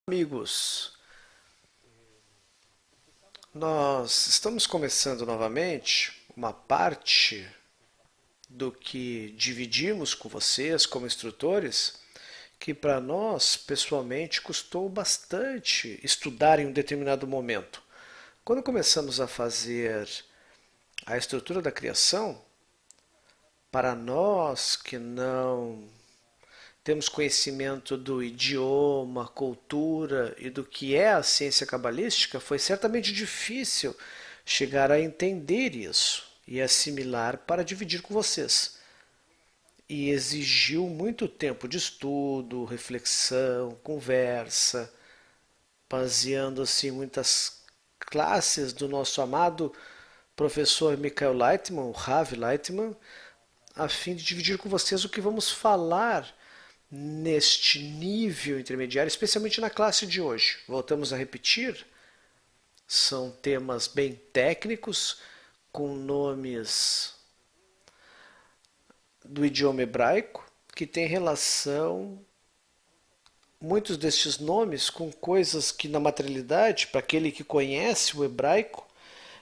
Amigos, nós estamos começando novamente uma parte do que dividimos com vocês como instrutores, que para nós, pessoalmente, custou bastante estudar em um determinado momento. Quando começamos a fazer a estrutura da criação, para nós que não temos conhecimento do idioma, cultura e do que é a ciência cabalística, foi certamente difícil chegar a entender isso e assimilar para dividir com vocês. E exigiu muito tempo de estudo, reflexão, conversa, baseando-se em muitas classes do nosso amado professor Michael Leitman, o Ravi Leitman, a fim de dividir com vocês o que vamos falar neste nível intermediário, especialmente na classe de hoje. Voltamos a repetir, são temas bem técnicos, com nomes do idioma hebraico, que tem relação, muitos destes nomes, com coisas que na materialidade, para aquele que conhece o hebraico,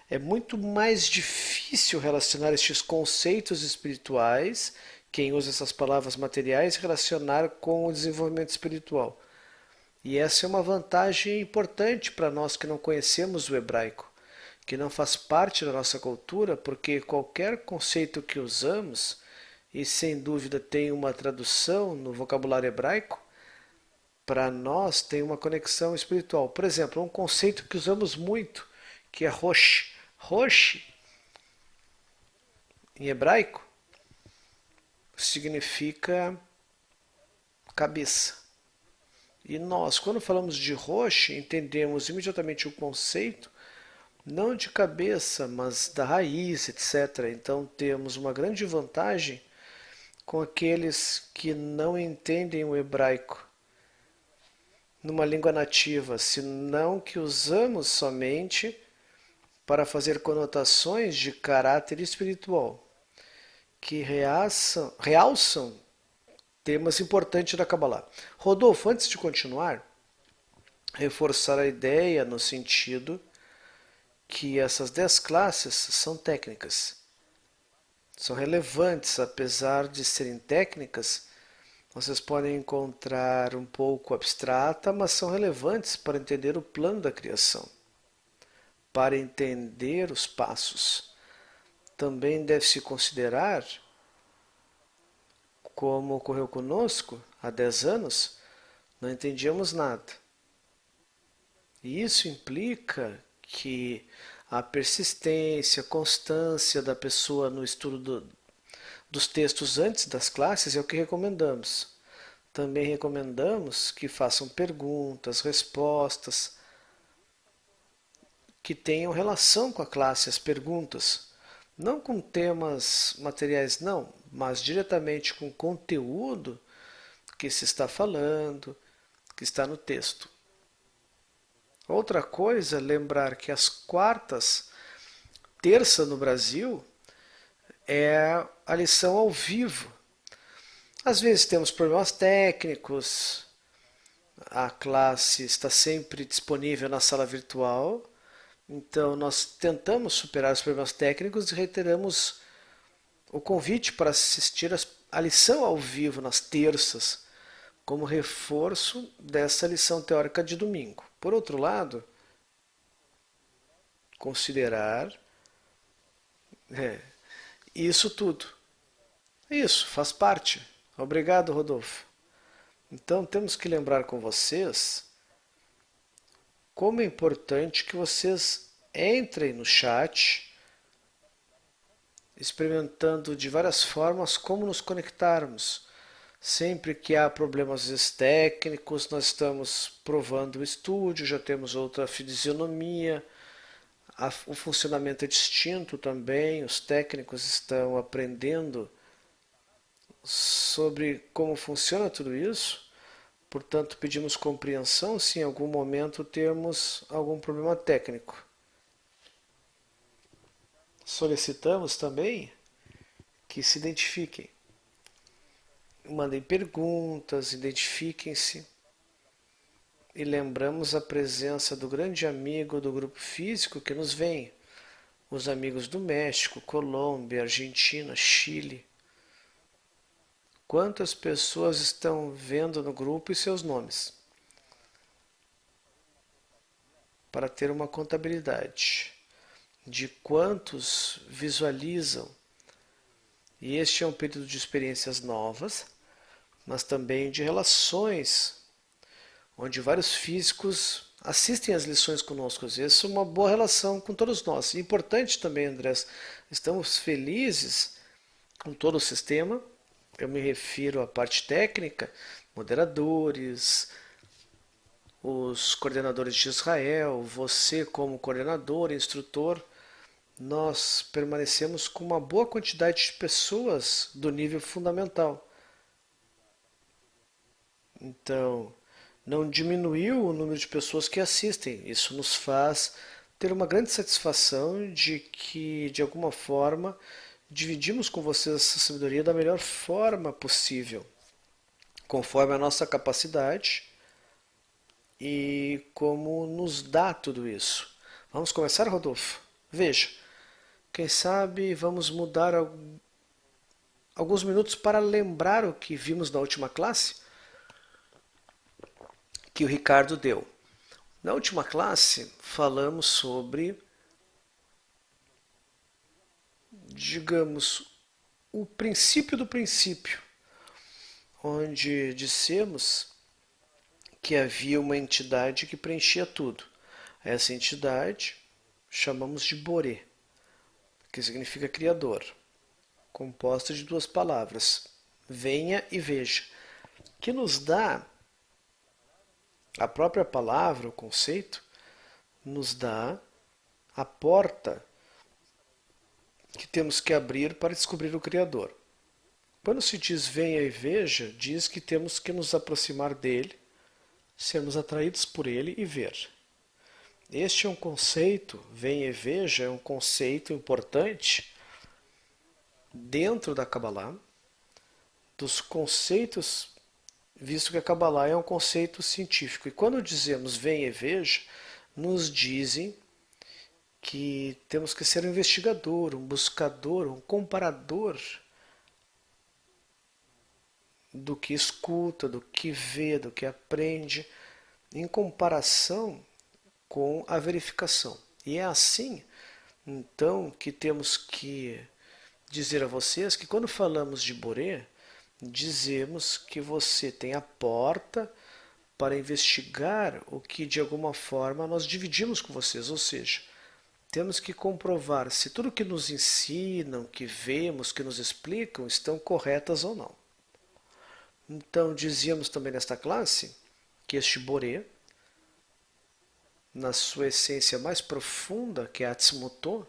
é muito mais difícil relacionar estes conceitos espirituais, quem usa essas palavras materiais, relacionar com o desenvolvimento espiritual. E essa é uma vantagem importante para nós que não conhecemos o hebraico, que não faz parte da nossa cultura, porque qualquer conceito que usamos, e sem dúvida tem uma tradução no vocabulário hebraico, para nós tem uma conexão espiritual. Por exemplo, um conceito que usamos muito, que é Rosh. Rosh, em hebraico, significa cabeça. E nós, quando falamos de Rosh, entendemos imediatamente o conceito, não de cabeça, mas da raiz, etc. Então temos uma grande vantagem com aqueles que não entendem o hebraico numa língua nativa, senão que usamos somente para fazer conotações de caráter espiritual, que realçam temas importantes da Kabbalah. Rodolfo, antes de continuar, reforçar a ideia no sentido que essas 10 classes são técnicas. São relevantes, apesar de serem técnicas, vocês podem encontrar um pouco abstrata, mas são relevantes para entender o plano da criação, para entender os passos. Também deve-se considerar, como ocorreu conosco há 10 anos, não entendíamos nada. E isso implica que a persistência, a constância da pessoa no estudo dos textos antes das classes é o que recomendamos. Também recomendamos que façam perguntas, respostas, que tenham relação com a classe, as perguntas. Não com temas materiais, não, mas diretamente com o conteúdo que se está falando, que está no texto. Outra coisa, lembrar que as quartas, terça no Brasil, é a lição ao vivo. Às vezes temos problemas técnicos, a classe está sempre disponível na sala virtual, então nós tentamos superar os problemas técnicos e reiteramos o convite para assistir a lição ao vivo nas terças, como reforço dessa lição teórica de domingo. Por outro lado, considerar isso tudo. Isso, faz parte. Obrigado, Rodolfo. Então temos que lembrar com vocês como é importante que vocês entrem no chat, experimentando de várias formas como nos conectarmos. Sempre que há problemas técnicos, nós estamos provando o estúdio, já temos outra fisionomia, o funcionamento é distinto também, os técnicos estão aprendendo sobre como funciona tudo isso. Portanto, pedimos compreensão se em algum momento temos algum problema técnico. Solicitamos também que se identifiquem. Mandem perguntas, identifiquem-se. e lembramos a presença do grande amigo do grupo físico que nos vem, os amigos do México, Colômbia, Argentina, Chile. Quantas pessoas estão vendo no grupo e seus nomes? Para ter uma contabilidade de quantos visualizam. E este é um período de experiências novas, mas também de relações, onde vários físicos assistem às lições conosco. Isso é uma boa relação com todos nós. E importante também, Andrés, estamos felizes com todo o sistema. Eu me refiro à parte técnica, moderadores, os coordenadores de Israel, você como coordenador, instrutor. Nós permanecemos com uma boa quantidade de pessoas do nível fundamental. Então, não diminuiu o número de pessoas que assistem. Isso nos faz ter uma grande satisfação de que, de alguma forma, dividimos com vocês essa sabedoria da melhor forma possível, conforme a nossa capacidade e como nos dá tudo isso. Vamos começar, Rodolfo? Veja, quem sabe vamos mudar alguns minutos para lembrar o que vimos na última classe que o Ricardo deu. Na última classe falamos sobre, digamos, o princípio do princípio, onde dissemos que havia uma entidade que preenchia tudo. Essa entidade chamamos de Boré, que significa criador, composta de duas palavras, venha e veja, que nos dá a própria palavra, o conceito, nos dá a porta que temos que abrir para descobrir o Criador. Quando se diz venha e veja, diz que temos que nos aproximar dele, sermos atraídos por ele e ver. Este é um conceito, venha e veja, é um conceito importante dentro da Kabbalah, dos conceitos, visto que a Kabbalah é um conceito científico. E quando dizemos venha e veja, nos dizem que temos que ser um investigador, um buscador, um comparador do que escuta, do que vê, do que aprende, em comparação com a verificação. E é assim, então, que temos que dizer a vocês que quando falamos de Boré, dizemos que você tem a porta para investigar o que de alguma forma nós dividimos com vocês, ou seja, temos que comprovar se tudo que nos ensinam, que vemos, que nos explicam, estão corretas ou não. Então, dizíamos também nesta classe que este Boré, na sua essência mais profunda, que é a Atzmuto,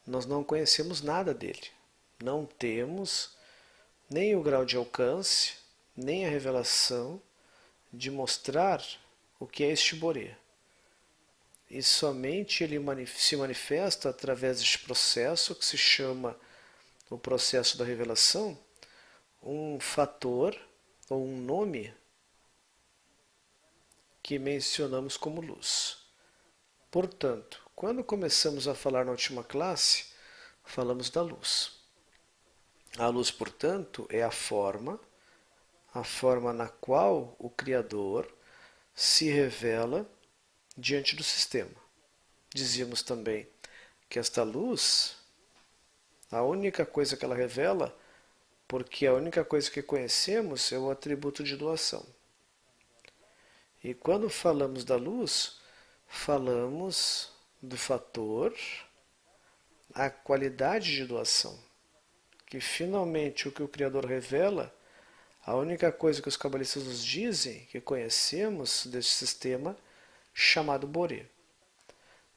nós não conhecemos nada dele. Não temos nem o grau de alcance, nem a revelação de mostrar o que é este Boré. E somente ele se manifesta através deste processo que se chama o processo da revelação, um fator ou um nome que mencionamos como luz. Portanto, quando começamos a falar na última classe, falamos da luz. A luz, portanto, é a forma na qual o Criador se revela diante do sistema. Dizíamos também que esta luz, a única coisa que ela revela, porque a única coisa que conhecemos é o atributo de doação. E quando falamos da luz, falamos do fator, a qualidade de doação. Que finalmente o que o Criador revela, a única coisa que os cabalistas nos dizem, que conhecemos deste sistema, chamado Boré.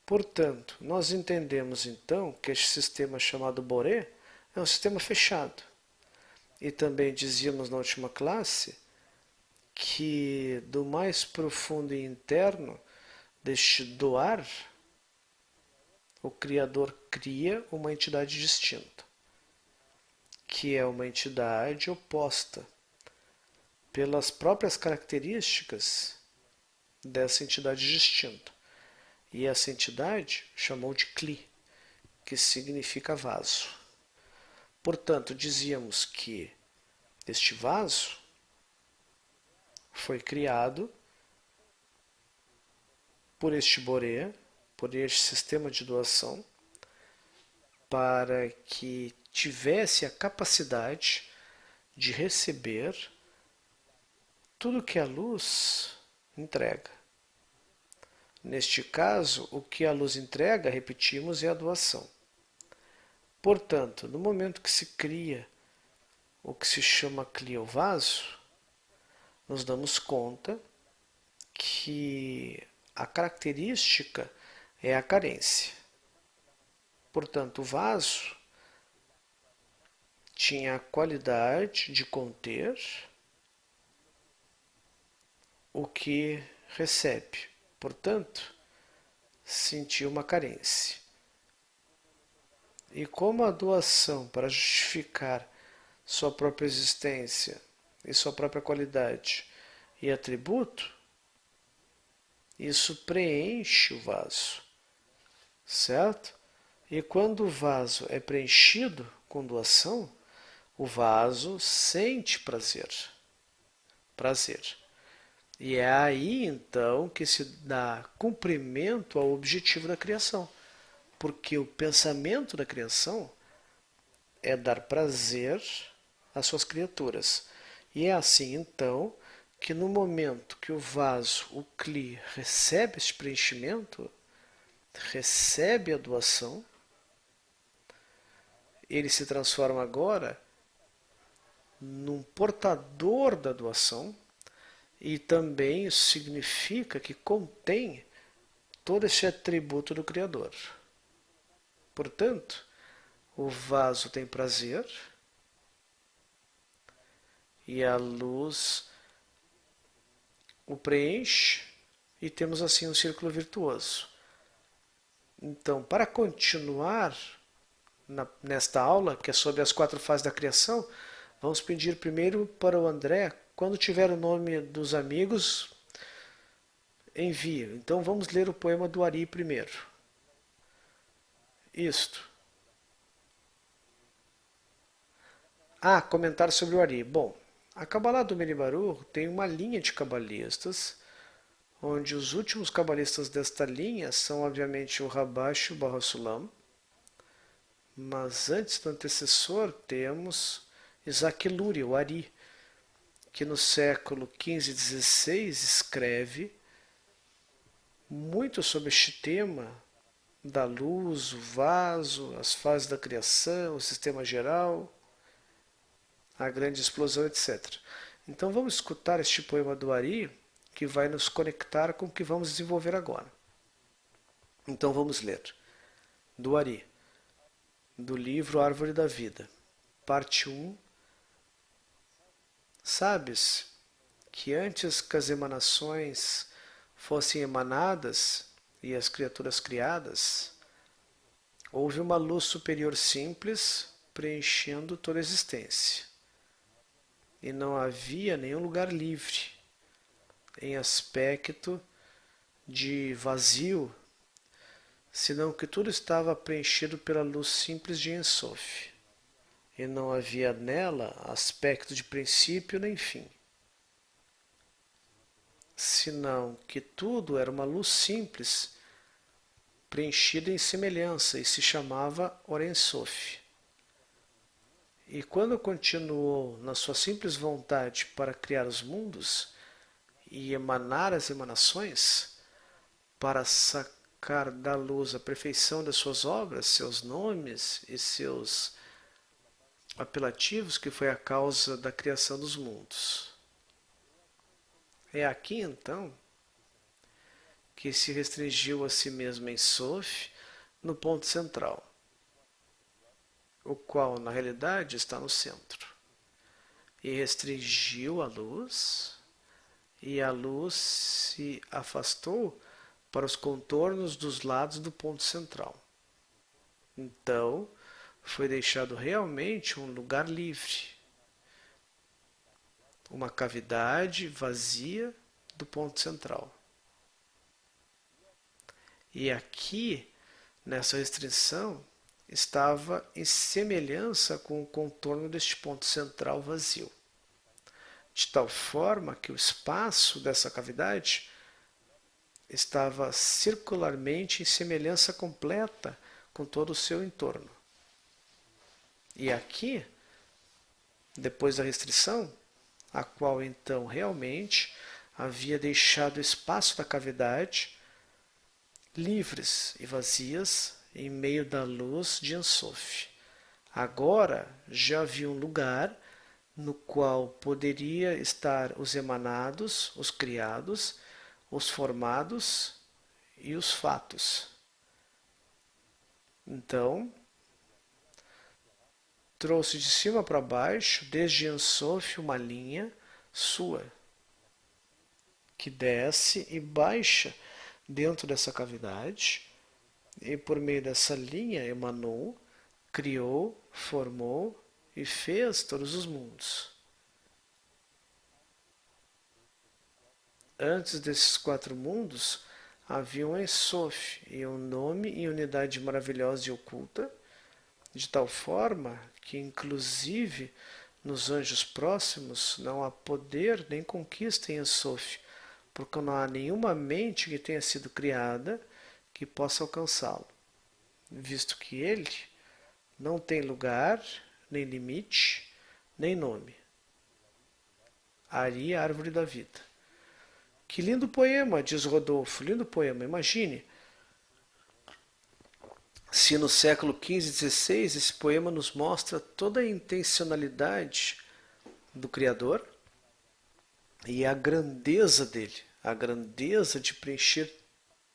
Portanto, nós entendemos então que este sistema chamado Boré é um sistema fechado. E também dizíamos na última classe que do mais profundo e interno deste doar, o Criador cria uma entidade distinta, que é uma entidade oposta pelas próprias características dessa entidade distinta. E essa entidade chamou de Kli, que significa vaso. Portanto, dizíamos que este vaso foi criado por este Boré, por este sistema de doação, para que tivesse a capacidade de receber tudo que a luz entrega. Neste caso, o que a luz entrega, repetimos, é a doação. Portanto, no momento que se cria o que se chama Kli, o vaso, nos damos conta que a característica é a carência. Portanto, o vaso tinha a qualidade de conter o que recebe. Portanto, sentia uma carência. E como a doação, para justificar sua própria existência e sua própria qualidade e atributo, isso preenche o vaso, certo? E quando o vaso é preenchido com doação, o vaso sente prazer. Prazer. E é aí então que se dá cumprimento ao objetivo da criação. Porque o pensamento da criação é dar prazer às suas criaturas. E é assim então que no momento que o vaso, o Kli, recebe este preenchimento, recebe a doação, ele se transforma agora num portador da doação, e também isso significa que contém todo esse atributo do Criador. Portanto, o vaso tem prazer e a luz o preenche e temos assim um círculo virtuoso. Então, para continuar nesta aula, que é sobre as 4 fases da criação, vamos pedir primeiro para o André, quando tiver o nome dos amigos, envie. Então vamos ler o poema do Ari primeiro. Isto. Comentário sobre o Ari. Bom, a Kabbalah do Menibaru tem uma linha de cabalistas, onde os últimos cabalistas desta linha são obviamente o Rabash e o Baha Sulam, mas antes do antecessor temos Isaac Luria, o Ari, que no século XV e XVI escreve muito sobre este tema da luz, o vaso, as fases da criação, o sistema geral, a grande explosão, etc. Então vamos escutar este poema do Ari, que vai nos conectar com o que vamos desenvolver agora. Então vamos ler. Do Ari, do livro Árvore da Vida, parte 1. Sabes que antes que as emanações fossem emanadas e as criaturas criadas, houve uma luz superior simples preenchendo toda a existência. E não havia nenhum lugar livre, em aspecto de vazio, senão que tudo estava preenchido pela luz simples de Ensof, e não havia nela aspecto de princípio nem fim, senão que tudo era uma luz simples, preenchida em semelhança, e se chamava Orensof. E quando continuou na sua simples vontade para criar os mundos e emanar as emanações, para sacar da luz a perfeição das suas obras, seus nomes e seus apelativos, que foi a causa da criação dos mundos. É aqui então que se restringiu a si mesmo em Sof, no ponto central, o qual na realidade está no centro, e restringiu a luz, e a luz se afastou para os contornos dos lados do ponto central. Então, foi deixado realmente um lugar livre, uma cavidade vazia do ponto central. E aqui, nessa restrição, estava em semelhança com o contorno deste ponto central vazio, de tal forma que o espaço dessa cavidade estava circularmente em semelhança completa com todo o seu entorno. E aqui, depois da restrição, a qual então realmente havia deixado o espaço da cavidade livres e vazias em meio da luz de Ensof. Agora já havia um lugar no qual poderia estar os emanados, os criados, os formados e os fatos. Então, trouxe de cima para baixo, desde Ensof, uma linha sua, que desce e baixa dentro dessa cavidade, e por meio dessa linha emanou, criou, formou e fez todos os mundos. Antes desses 4 mundos, havia um Ensof, e um nome e unidade maravilhosa e oculta, de tal forma que, inclusive, nos anjos próximos não há poder nem conquista em Ensof, porque não há nenhuma mente que tenha sido criada que possa alcançá-lo, visto que ele não tem lugar, nem limite, nem nome. Ari, árvore da vida. Que lindo poema, diz Rodolfo, lindo poema. Imagine se no século XV e XVI esse poema nos mostra toda a intencionalidade do Criador e a grandeza dele, a grandeza de preencher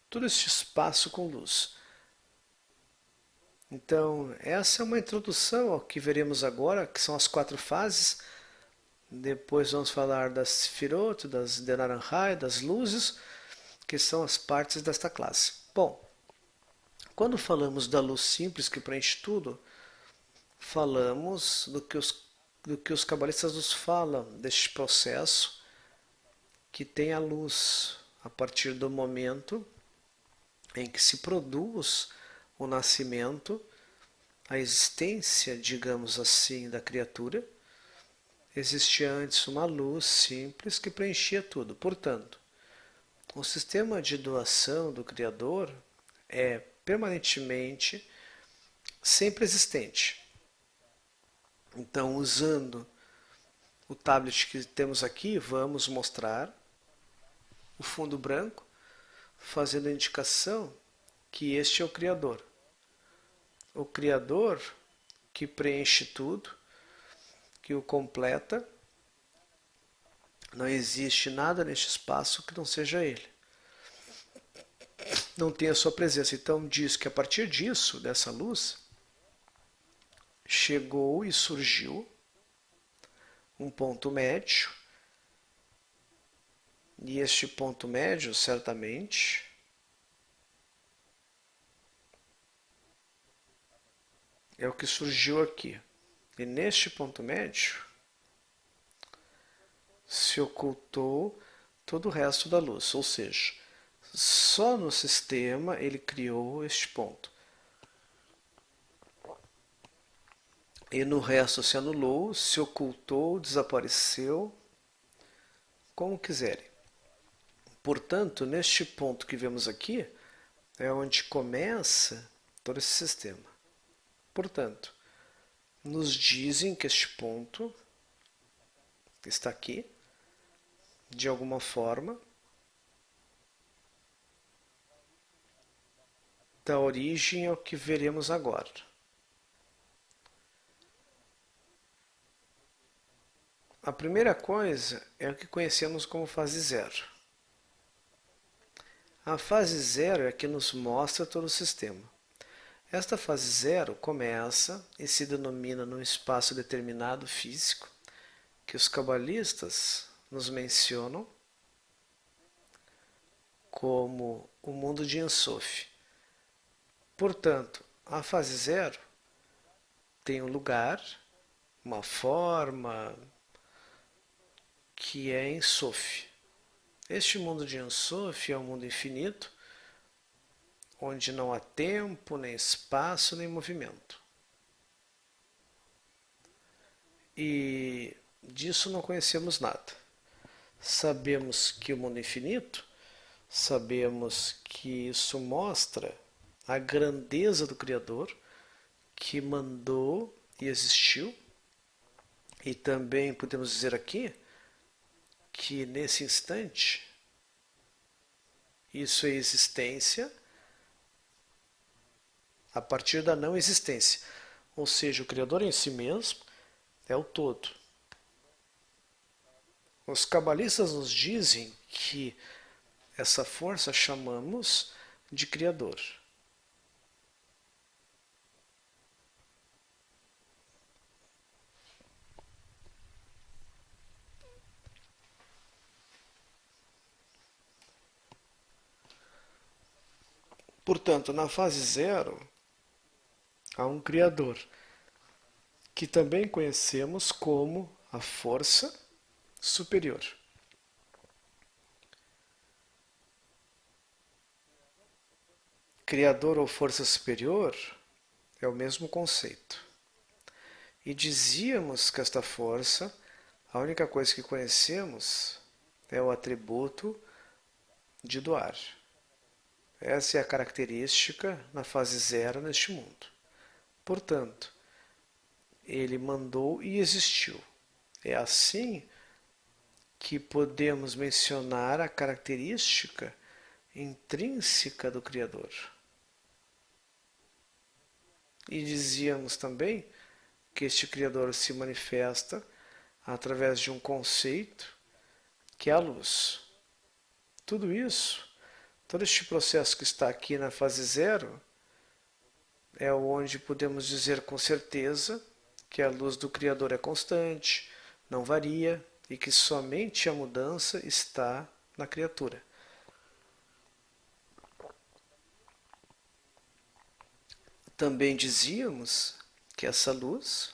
todo este espaço com luz. Então, essa é uma introdução ao que veremos agora, que são as 4 fases. Depois vamos falar das Sefirot, das Denaranjai, das luzes, que são as partes desta classe. Bom, quando falamos da luz simples que preenche tudo, falamos do que os cabalistas nos falam deste processo que tem a luz a partir do momento em que se produz o nascimento, a existência, digamos assim, da criatura. Existia antes uma luz simples que preenchia tudo. Portanto, o sistema de doação do Criador é permanentemente sempre existente. Então, usando o tablet que temos aqui, vamos mostrar o fundo branco, fazendo a indicação que este é o Criador. O Criador que preenche tudo, que o completa. Não existe nada neste espaço que não seja ele. Não tem a sua presença. Então diz que a partir disso, dessa luz, chegou e surgiu um ponto médio. E este ponto médio, certamente, é o que surgiu aqui. E neste ponto médio se ocultou todo o resto da luz, ou seja, só no sistema ele criou este ponto. E no resto se anulou, se ocultou, desapareceu, como quiserem. Portanto, neste ponto que vemos aqui, é onde começa todo esse sistema. Portanto, nos dizem que este ponto está aqui, de alguma forma, dá origem ao que veremos agora. A primeira coisa é o que conhecemos como fase zero. A fase zero é a que nos mostra todo o sistema. Esta fase zero começa e se denomina num espaço determinado físico, que os cabalistas nos mencionam como o mundo de Ensof. Portanto, a fase zero tem um lugar, uma forma que é Ensof. Este mundo de Ensof é um mundo infinito, onde não há tempo, nem espaço, nem movimento. E disso não conhecemos nada. Sabemos que o mundo é infinito, sabemos que isso mostra a grandeza do Criador, que mandou e existiu. E também podemos dizer aqui que nesse instante isso é existência a partir da não existência. Ou seja, o Criador em si mesmo é o todo. Os cabalistas nos dizem que essa força chamamos de Criador. Portanto, na fase zero, há um Criador, que também conhecemos como a força superior. Criador ou força superior é o mesmo conceito. E dizíamos que esta força, a única coisa que conhecemos é o atributo de doar. Essa é a característica na fase zero neste mundo. Portanto, ele mandou e existiu. É assim que podemos mencionar a característica intrínseca do Criador. E dizíamos também que este Criador se manifesta através de um conceito que é a luz. Tudo isso, todo este processo que está aqui na fase zero, é onde podemos dizer com certeza que a luz do Criador é constante, não varia e que somente a mudança está na criatura. Também dizíamos que essa luz,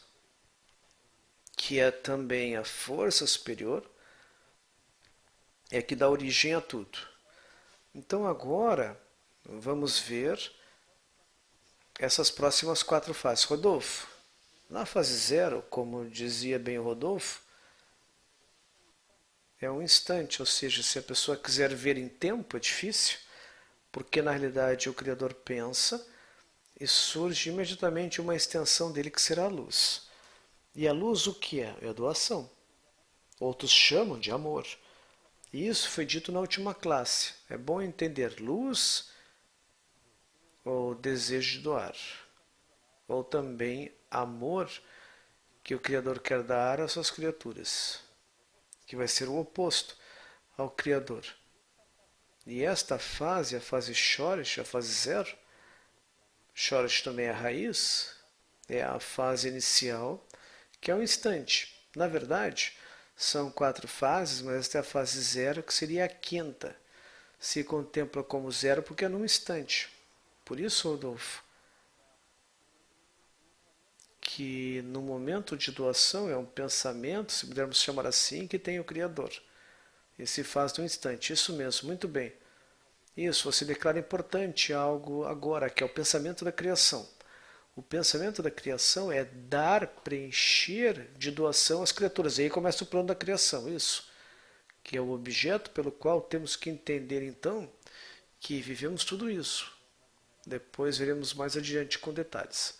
que é também a força superior, é que dá origem a tudo. Então agora vamos ver essas próximas 4 fases. Rodolfo, na fase zero, como dizia bem o Rodolfo, é um instante, ou seja, se a pessoa quiser ver em tempo é difícil, porque na realidade o Criador pensa e surge imediatamente uma extensão dele que será a luz. E a luz o que é? É a doação. Outros chamam de amor. E isso foi dito na última classe. É bom entender luz ou desejo de doar, ou também amor que o Criador quer dar às suas criaturas, que vai ser o oposto ao Criador. E esta fase, a fase Shoresh, a fase zero, Shoresh também é a raiz, é a fase inicial, que é um instante. Na verdade, são 4 fases, mas esta é a fase zero, que seria a quinta. Se contempla como zero porque é num instante. Por isso, Rodolfo, que no momento de doação é um pensamento, se pudermos chamar assim, que tem o Criador. E se faz no instante. Isso mesmo, muito bem. Isso, você declara importante algo agora, que é o pensamento da criação. O pensamento da criação é dar, preencher de doação às criaturas. E aí começa o plano da criação, isso. Que é o objeto pelo qual temos que entender, então, que vivemos tudo isso. Depois veremos mais adiante com detalhes.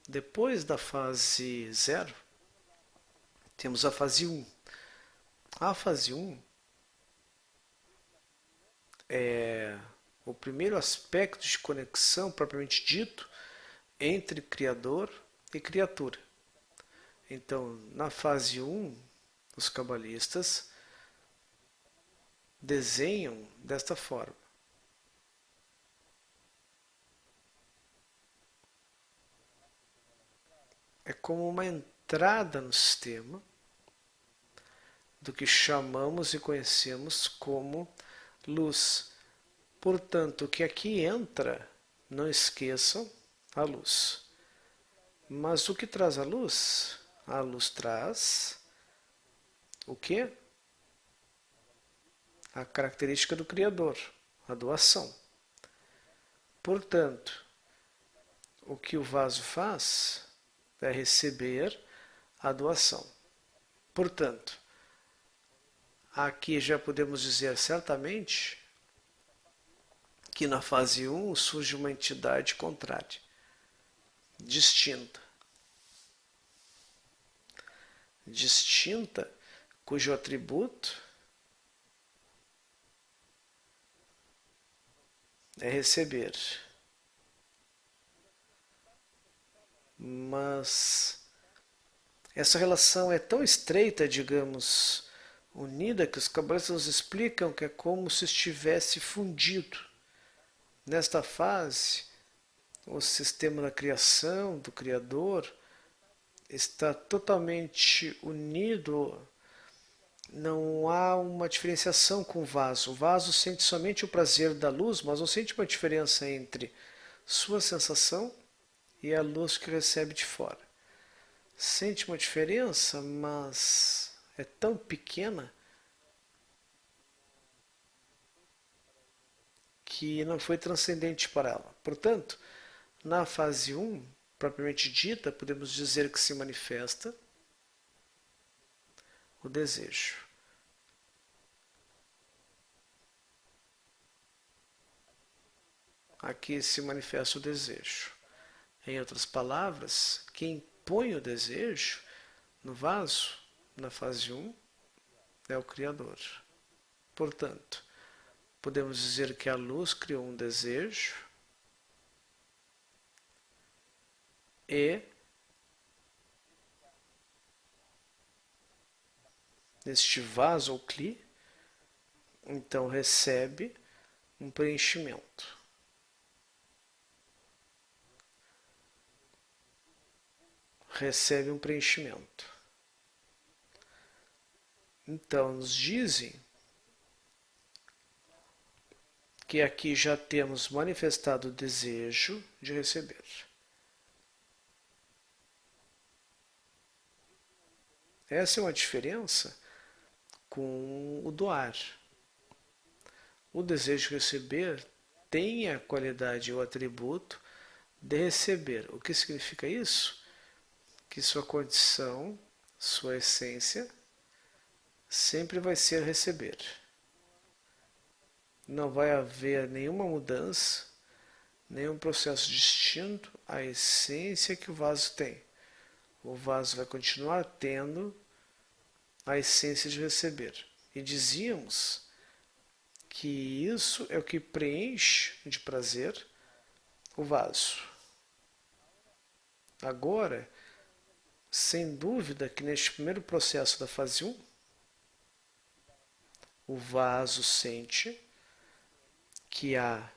Depois da fase zero, temos a fase 1. A fase 1 é o primeiro aspecto de conexão propriamente dito entre Criador e criatura. Então, na fase 1, os cabalistas desenham desta forma. É como uma entrada no sistema do que chamamos e conhecemos como luz. Portanto, o que aqui entra, não esqueçam, a luz. Mas o que traz a luz? A luz traz o quê? A característica do Criador, a doação. Portanto, o que o vaso faz é receber a doação. Portanto, aqui já podemos dizer certamente que na fase 1 surge uma entidade contrária, distinta. Distinta, cujo atributo é receber. Mas essa relação é tão estreita, digamos, unida, que os cabalistas nos explicam que é como se estivesse fundido. Nesta fase, o sistema da criação, do Criador, está totalmente unido. Não há uma diferenciação com o vaso. O vaso sente somente o prazer da luz, mas não sente uma diferença entre sua sensação e a luz que recebe de fora. Sente uma diferença, mas é tão pequena que não foi transcendente para ela. Portanto, na fase 1, propriamente dita, podemos dizer que se manifesta o desejo. Aqui se manifesta o desejo. Em outras palavras, quem põe o desejo no vaso, na fase 1, é o Criador. Portanto, podemos dizer que a luz criou um desejo e neste vaso ou cli, então recebe um preenchimento. Recebe um preenchimento. Então, nos dizem que aqui já temos manifestado o desejo de receber. Essa é uma diferença com o doar. O desejo de receber tem a qualidade ou atributo de receber. O que significa isso? Que sua condição, sua essência, sempre vai ser receber. Não vai haver nenhuma mudança, nenhum processo distinto à essência que o vaso tem. O vaso vai continuar tendo a essência de receber. E dizíamos que isso é o que preenche de prazer o vaso. Agora, sem dúvida que neste primeiro processo da fase 1, o vaso sente que há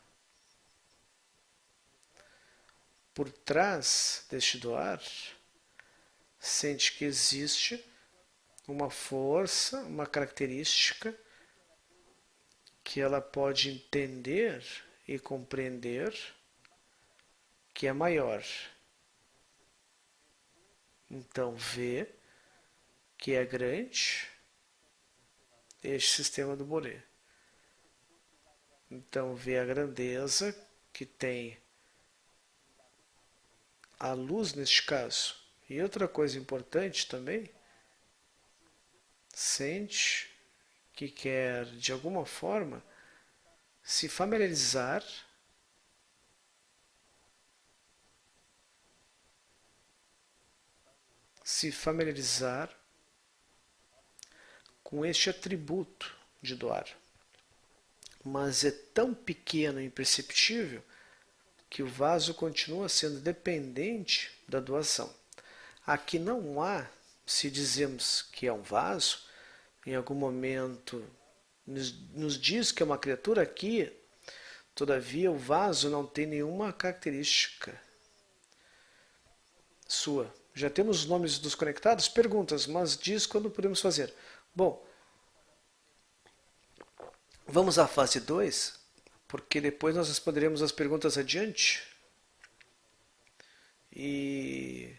por trás deste doar, sente que existe uma força, uma característica que ela pode entender e compreender que é maior. Então vê que é grande este sistema do Boré. Então vê a grandeza que tem a luz neste caso. E outra coisa importante também, sente que quer de alguma forma se familiarizar com este atributo de doar. Mas é tão pequeno e imperceptível que o vaso continua sendo dependente da doação. Aqui não há, se dizemos que é um vaso, em algum momento nos diz que é uma criatura aqui, todavia o vaso não tem nenhuma característica sua. Já temos os nomes dos conectados? Perguntas, mas diz quando podemos fazer. Bom, vamos à fase 2, porque depois nós responderemos as perguntas adiante e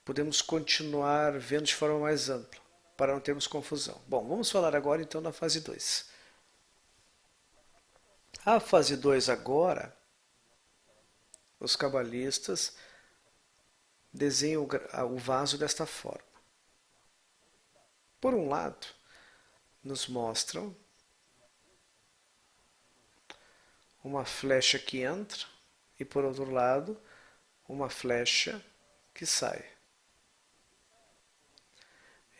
podemos continuar vendo de forma mais ampla, para não termos confusão. Bom, vamos falar agora então da fase 2. A fase 2 agora os cabalistas desenham o vaso desta forma. Por um lado, nos mostram uma flecha que entra e, por outro lado, uma flecha que sai.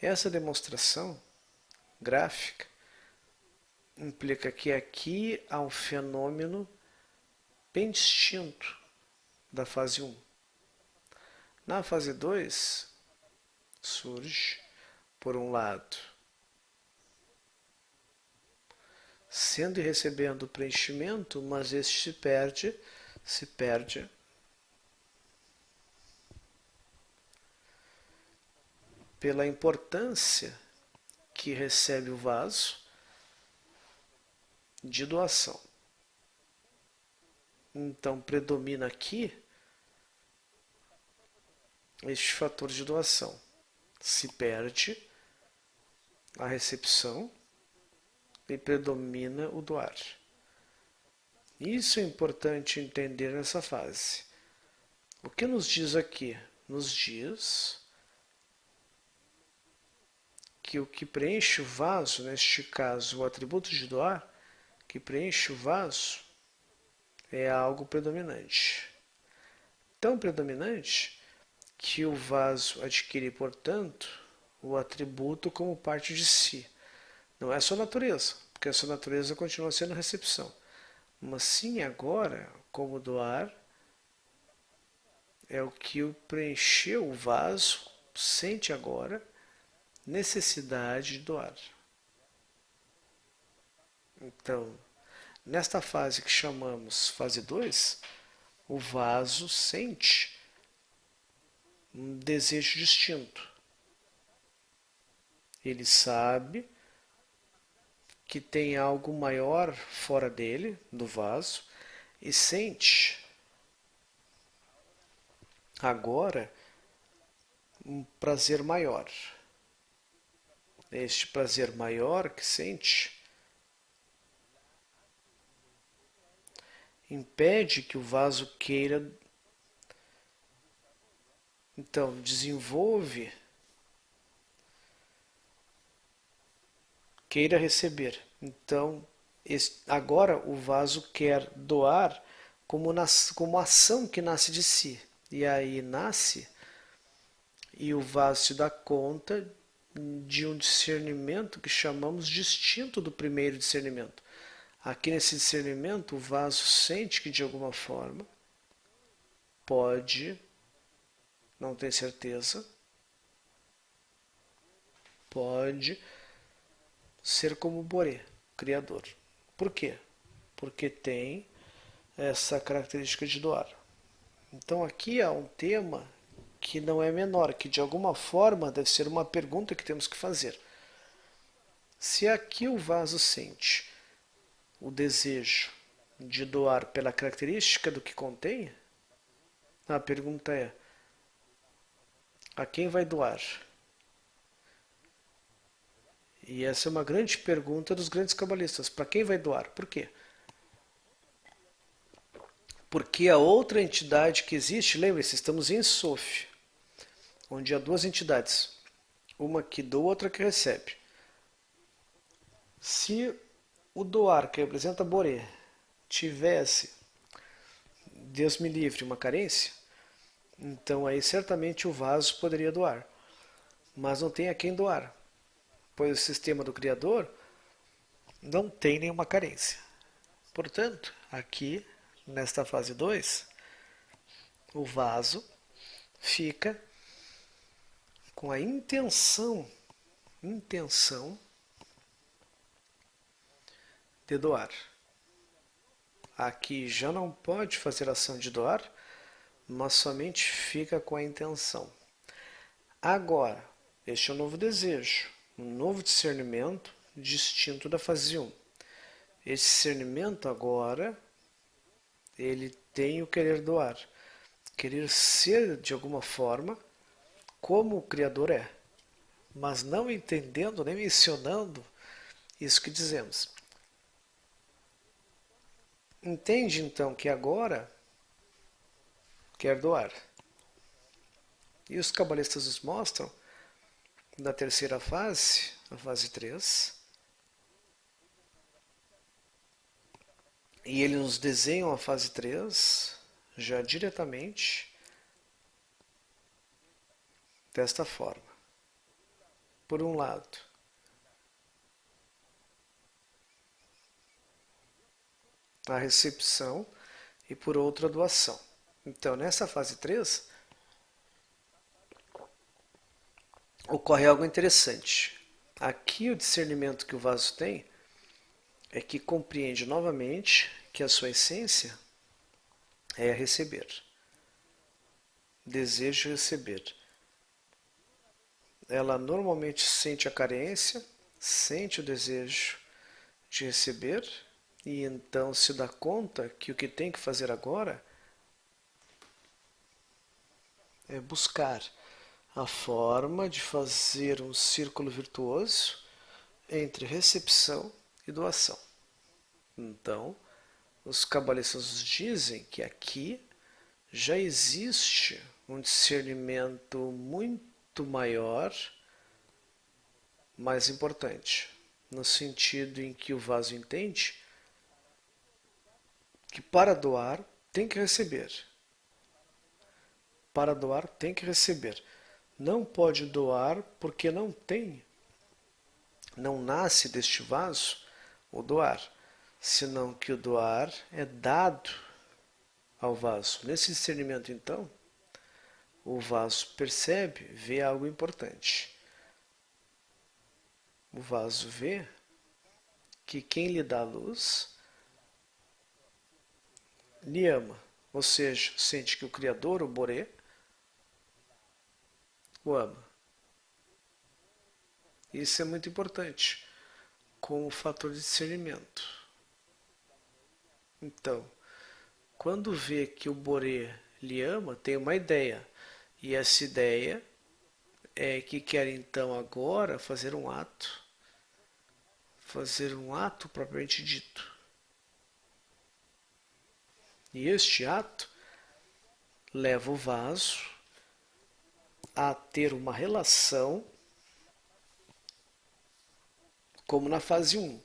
Essa demonstração gráfica implica que aqui há um fenômeno bem distinto da fase 1. Na fase 2, surge, por um lado, sendo e recebendo o preenchimento, mas este se perde pela importância que recebe o vaso de doação. Então predomina aqui este fator de doação. Se perde a recepção e predomina o doar. Isso é importante entender nessa fase. O que nos diz aqui? Nos diz que o que preenche o vaso, neste caso o atributo de doar, que preenche o vaso é algo predominante. Tão predominante que o vaso adquire, portanto, o atributo como parte de si. Não é a sua natureza, porque a sua natureza continua sendo recepção. Mas sim agora, como doar, é o que o preencheu o vaso, sente agora necessidade de doar. Então, nesta fase que chamamos fase 2, o vaso sente um desejo distinto. Ele sabe que tem algo maior fora dele, do vaso, e sente agora um prazer maior. Este prazer maior que sente impede que o vaso queira, então queira receber. Então, agora o vaso quer doar como ação que nasce de si. E aí nasce, e o vaso se dá conta de um discernimento que chamamos distinto do primeiro discernimento. Aqui nesse discernimento, o vaso sente que de alguma forma pode, não tem certeza, pode ser como o Boré, criador. Por quê? Porque tem essa característica de doar. Então aqui há um tema que não é menor, que de alguma forma deve ser uma pergunta que temos que fazer. Se aqui o vaso sente o desejo de doar pela característica do que contém, a pergunta é: a quem vai doar? E essa é uma grande pergunta dos grandes cabalistas. Para quem vai doar? Por quê? Porque a outra entidade que existe, lembre-se, estamos em Sof, onde há duas entidades, uma que doa, outra que recebe. Se o doar, que representa Boré, tivesse, Deus me livre, uma carência, então aí certamente o vaso poderia doar. Mas não tem a quem doar, pois o sistema do Criador não tem nenhuma carência. Portanto, aqui, nesta fase 2, o vaso fica com a intenção de doar. Aqui já não pode fazer ação de doar, mas somente fica com a intenção. Agora, este é um novo desejo, um novo discernimento distinto da fase 1. Esse discernimento agora, ele tem o querer doar, querer ser de alguma forma como o Criador é, mas não entendendo nem mencionando isso que dizemos. Entende então que agora quer doar. E os cabalistas nos mostram, na terceira fase, a fase 3, e eles nos desenham a fase 3 já diretamente desta forma. Por um lado, a recepção e por outro a doação. Então, nessa fase 3, ocorre algo interessante. Aqui o discernimento que o vaso tem é que compreende novamente que a sua essência é receber. Desejo receber. Ela normalmente sente a carência, sente o desejo de receber e então se dá conta que o que tem que fazer agora é buscar a forma de fazer um círculo virtuoso entre recepção e doação. Então, os cabalistas nos dizem que aqui já existe um discernimento muito maior, mais importante, no sentido em que o vaso entende que para doar tem que receber. Para doar tem que receber. Não pode doar porque não tem, não nasce deste vaso o doar, senão que o doar é dado ao vaso. Nesse discernimento, então, o vaso percebe, vê algo importante. O vaso vê que quem lhe dá luz lhe ama, ou seja, sente que o Criador, o Boré, o ama. Isso é muito importante, como fator de discernimento. Então, quando vê que o Boré lhe ama, tem uma ideia. E essa ideia é que quer então agora fazer um ato propriamente dito. E este ato leva o vaso a ter uma relação como na fase 1.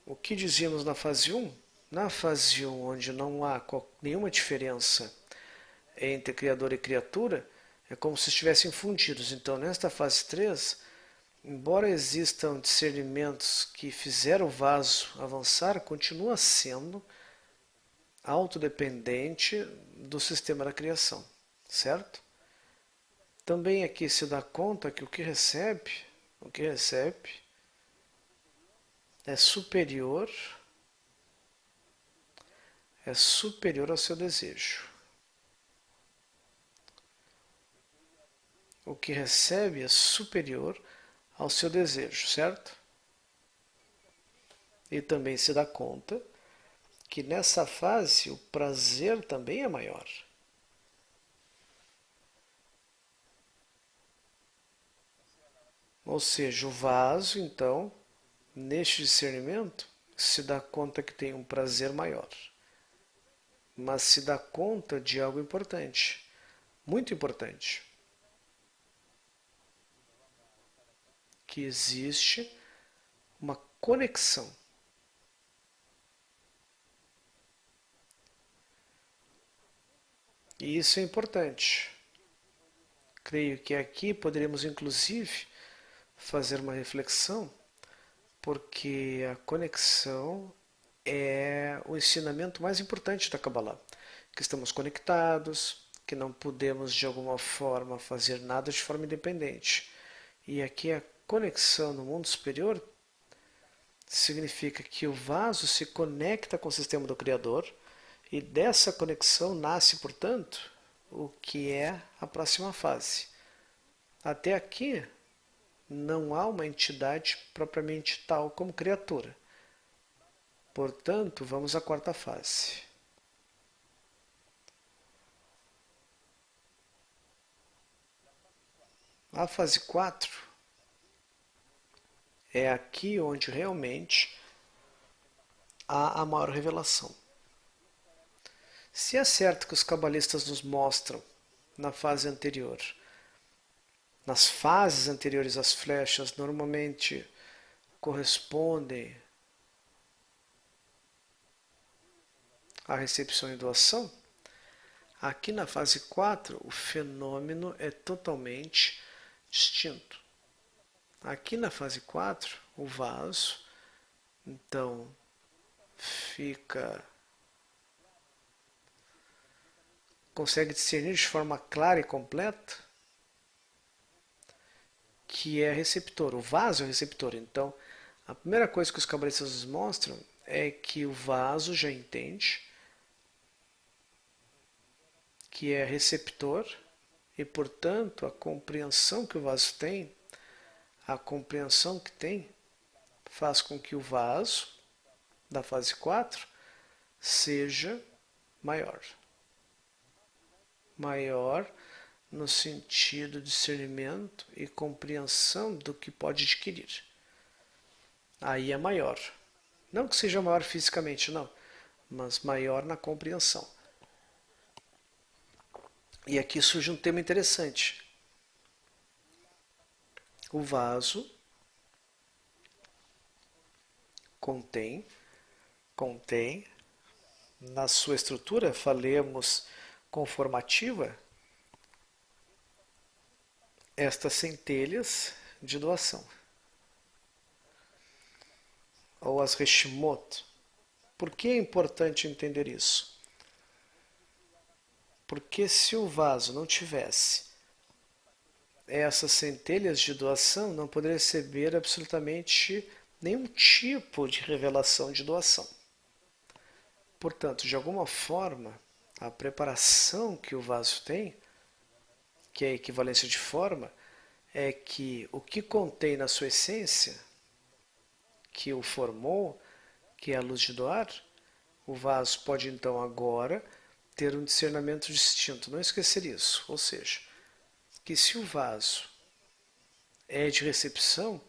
O que dizíamos na fase 1? Na fase 1, onde não há nenhuma diferença entre criador e criatura, é como se estivessem fundidos. Então, nesta fase 3, embora existam discernimentos que fizeram o vaso avançar, continua sendo autodependente do sistema da criação, certo? Também aqui se dá conta que o que recebe é superior ao seu desejo. O que recebe é superior ao seu desejo, certo? E também se dá conta que nessa fase o prazer também é maior. Ou seja, o vaso, então, neste discernimento, se dá conta que tem um prazer maior. Mas se dá conta de algo importante, muito importante, que existe uma conexão. E isso é importante. Creio que aqui poderíamos, inclusive, fazer uma reflexão, porque a conexão é o ensinamento mais importante da Kabbalah. Que estamos conectados, que não podemos de alguma forma fazer nada de forma independente. E aqui a conexão no mundo superior significa que o vaso se conecta com o sistema do Criador e dessa conexão nasce, portanto, o que é a próxima fase. Até aqui não há uma entidade propriamente tal como criatura. Portanto, vamos à quarta fase. A fase 4 é aqui onde realmente há a maior revelação. Se é certo que os cabalistas nos mostram na fase anterior, nas fases anteriores às flechas, normalmente correspondem à recepção e doação, aqui na fase 4 o fenômeno é totalmente distinto. Aqui na fase 4, o vaso, então, consegue discernir de forma clara e completa que é receptor. O vaso é receptor. Então, a primeira coisa que os cabalistas nos mostram é que o vaso já entende que é receptor e, portanto, a compreensão que o vaso tem, a compreensão que tem, faz com que o vaso da fase 4 seja maior. Maior no sentido de discernimento e compreensão do que pode adquirir. Aí é maior. Não que seja maior fisicamente, não, mas maior na compreensão. E aqui surge um tema interessante. O vaso contém na sua estrutura, falemos conformativa, estas centelhas de doação, ou as Reshimot. Por que é importante entender isso? Porque se o vaso não tivesse essas centelhas de doação, não poderia receber absolutamente nenhum tipo de revelação de doação. Portanto, de alguma forma, a preparação que o vaso tem, que é a equivalência de forma, é que o que contém na sua essência, que o formou, que é a luz de doar, o vaso pode então agora ter um discernimento distinto. Não esquecer isso. Ou seja, que se o vaso é de recepção,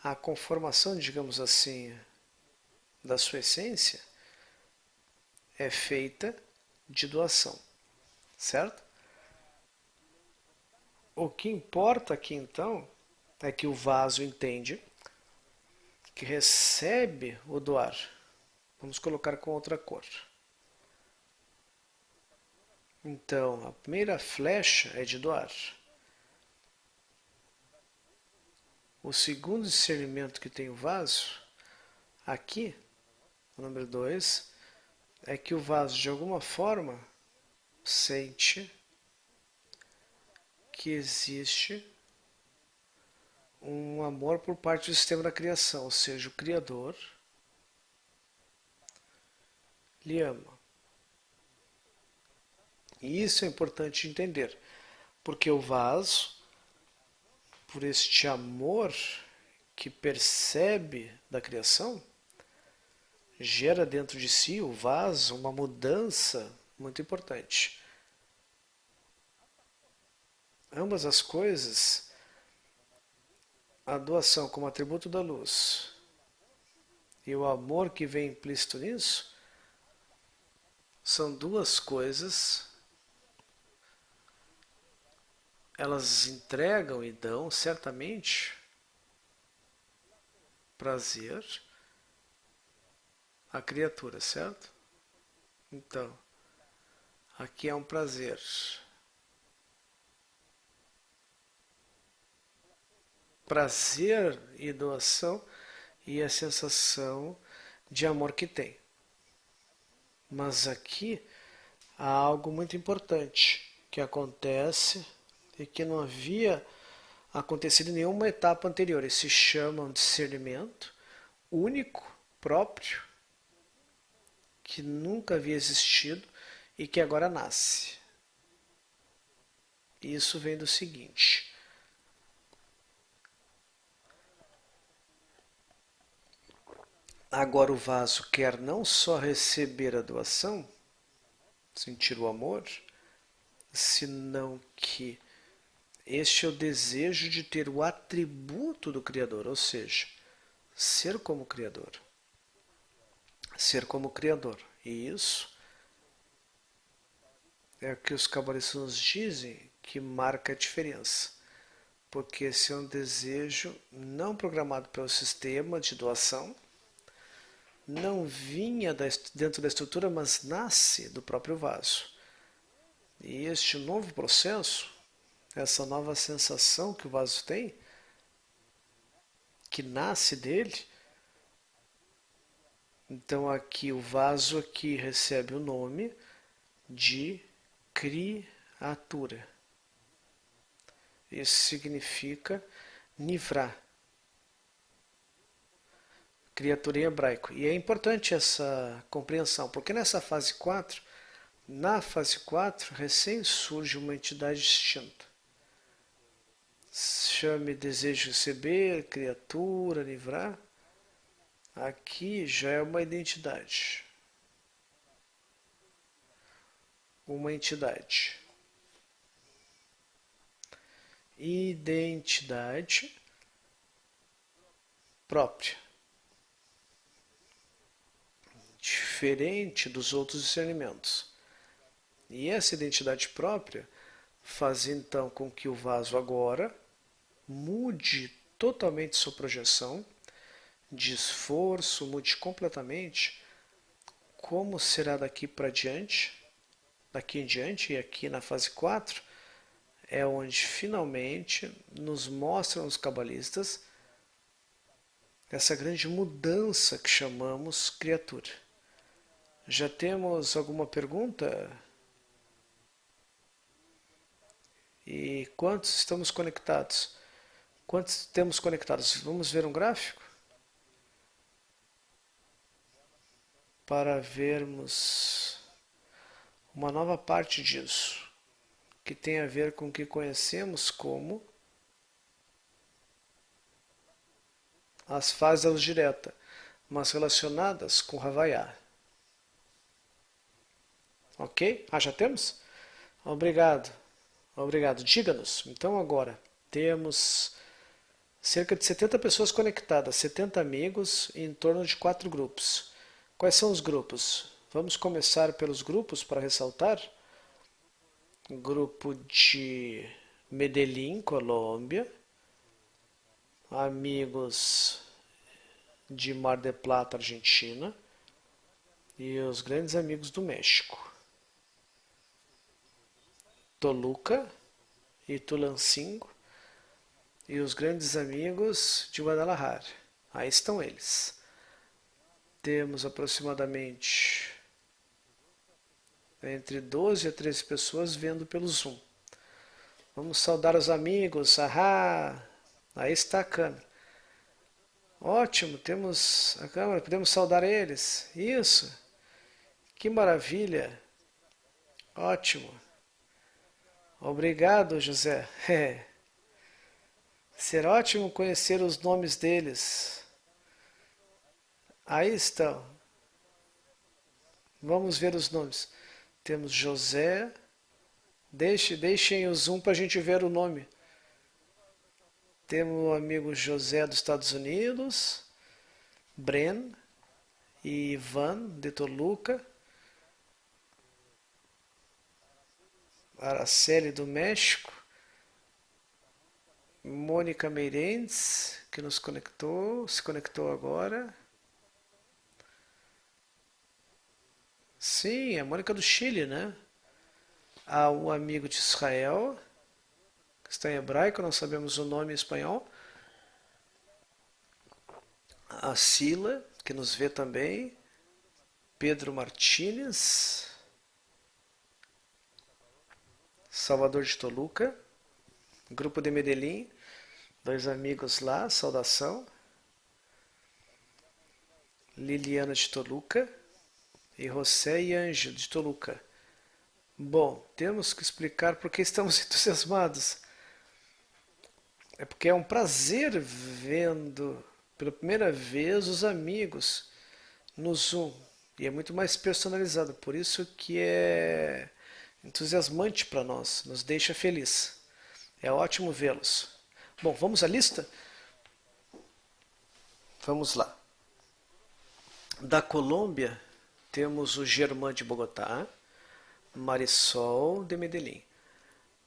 a conformação, digamos assim, da sua essência é feita de doação. Certo? O que importa aqui então é que o vaso entende que recebe o doar. Vamos colocar com outra cor. Então, a primeira flecha é de doar. O segundo discernimento que tem o vaso, aqui, o número 2, é que o vaso de alguma forma sente que existe um amor por parte do sistema da criação, ou seja, o Criador lhe ama. E isso é importante entender, porque o vaso, por este amor que percebe da criação, gera dentro de si, o vaso, uma mudança muito importante. Ambas as coisas, a doação como atributo da luz e o amor que vem implícito nisso, são duas coisas, elas entregam e dão certamente prazer à criatura, certo? Então, aqui é um prazer. Prazer e doação e a sensação de amor que tem. Mas aqui há algo muito importante que acontece e que não havia acontecido em nenhuma etapa anterior. Isso se chama um discernimento único, próprio, que nunca havia existido e que agora nasce. Isso vem do seguinte: agora o vaso quer não só receber a doação, sentir o amor, senão que este é o desejo de ter o atributo do Criador, ou seja, ser como Criador. ser como Criador. E isso é o que os cabalistas nos dizem que marca a diferença. Porque esse é um desejo não programado pelo sistema de doação, não vinha dentro da estrutura, mas nasce do próprio vaso. E este novo processo, essa nova sensação que o vaso tem, que nasce dele, então aqui o vaso aqui recebe o nome de criatura. Isso significa Nivrá, criatura em hebraico. E é importante essa compreensão, porque nessa fase 4, na fase 4, recém surge uma entidade distinta. Chame desejo receber, criatura, livrar. Aqui já é uma identidade. Uma entidade. Identidade própria. Diferente dos outros discernimentos. E essa identidade própria faz então com que o vaso agora mude totalmente sua projeção de esforço, mude completamente como será daqui para diante, daqui em diante, e aqui na fase 4 é onde finalmente nos mostram os cabalistas essa grande mudança que chamamos criatura. Já temos alguma pergunta? E quantos estamos conectados? Quantos temos conectados? Vamos ver um gráfico? Para vermos uma nova parte disso, que tem a ver com o que conhecemos como as fases da luz direta, mas relacionadas com Havaiá. Ok? Já temos? Obrigado. Obrigado. Diga-nos. Então agora temos cerca de 70 pessoas conectadas, 70 amigos em torno de 4 grupos. Quais são os grupos? Vamos começar pelos grupos para ressaltar. Grupo de Medellín, Colômbia. Amigos de Mar del Plata, Argentina. E os grandes amigos do México. Toluca e Tulancingo. E os grandes amigos de Guadalajara. Aí estão eles. Temos aproximadamente entre 12 a 13 pessoas vendo pelo Zoom. Vamos saudar os amigos. Aí está a câmera. Ótimo, temos a câmera, podemos saudar eles. Isso. Que maravilha. Ótimo. Obrigado, José. Será ótimo conhecer os nomes deles. Aí estão. Vamos ver os nomes. Temos José. Deixem o zoom para a gente ver o nome. Temos o amigo José dos Estados Unidos. Bren e Ivan de Toluca. Araceli do México. Mônica Meirendes, que se conectou agora. Sim, a Mônica do Chile, né? Há um amigo de Israel, que está em hebraico, não sabemos o nome em espanhol. A Sila, que nos vê também. Pedro Martínez. Salvador de Toluca. Grupo de Medellín. 2 amigos lá, saudação. Liliana de Toluca. E José e Ângelo de Toluca. Bom, temos que explicar por que estamos entusiasmados. É porque é um prazer vendo pela primeira vez os amigos no Zoom. E é muito mais personalizado, por isso que é entusiasmante para nós, nos deixa feliz. É ótimo vê-los. Bom, vamos à lista? Vamos lá. Da Colômbia, temos o Germán de Bogotá, Marisol de Medellín.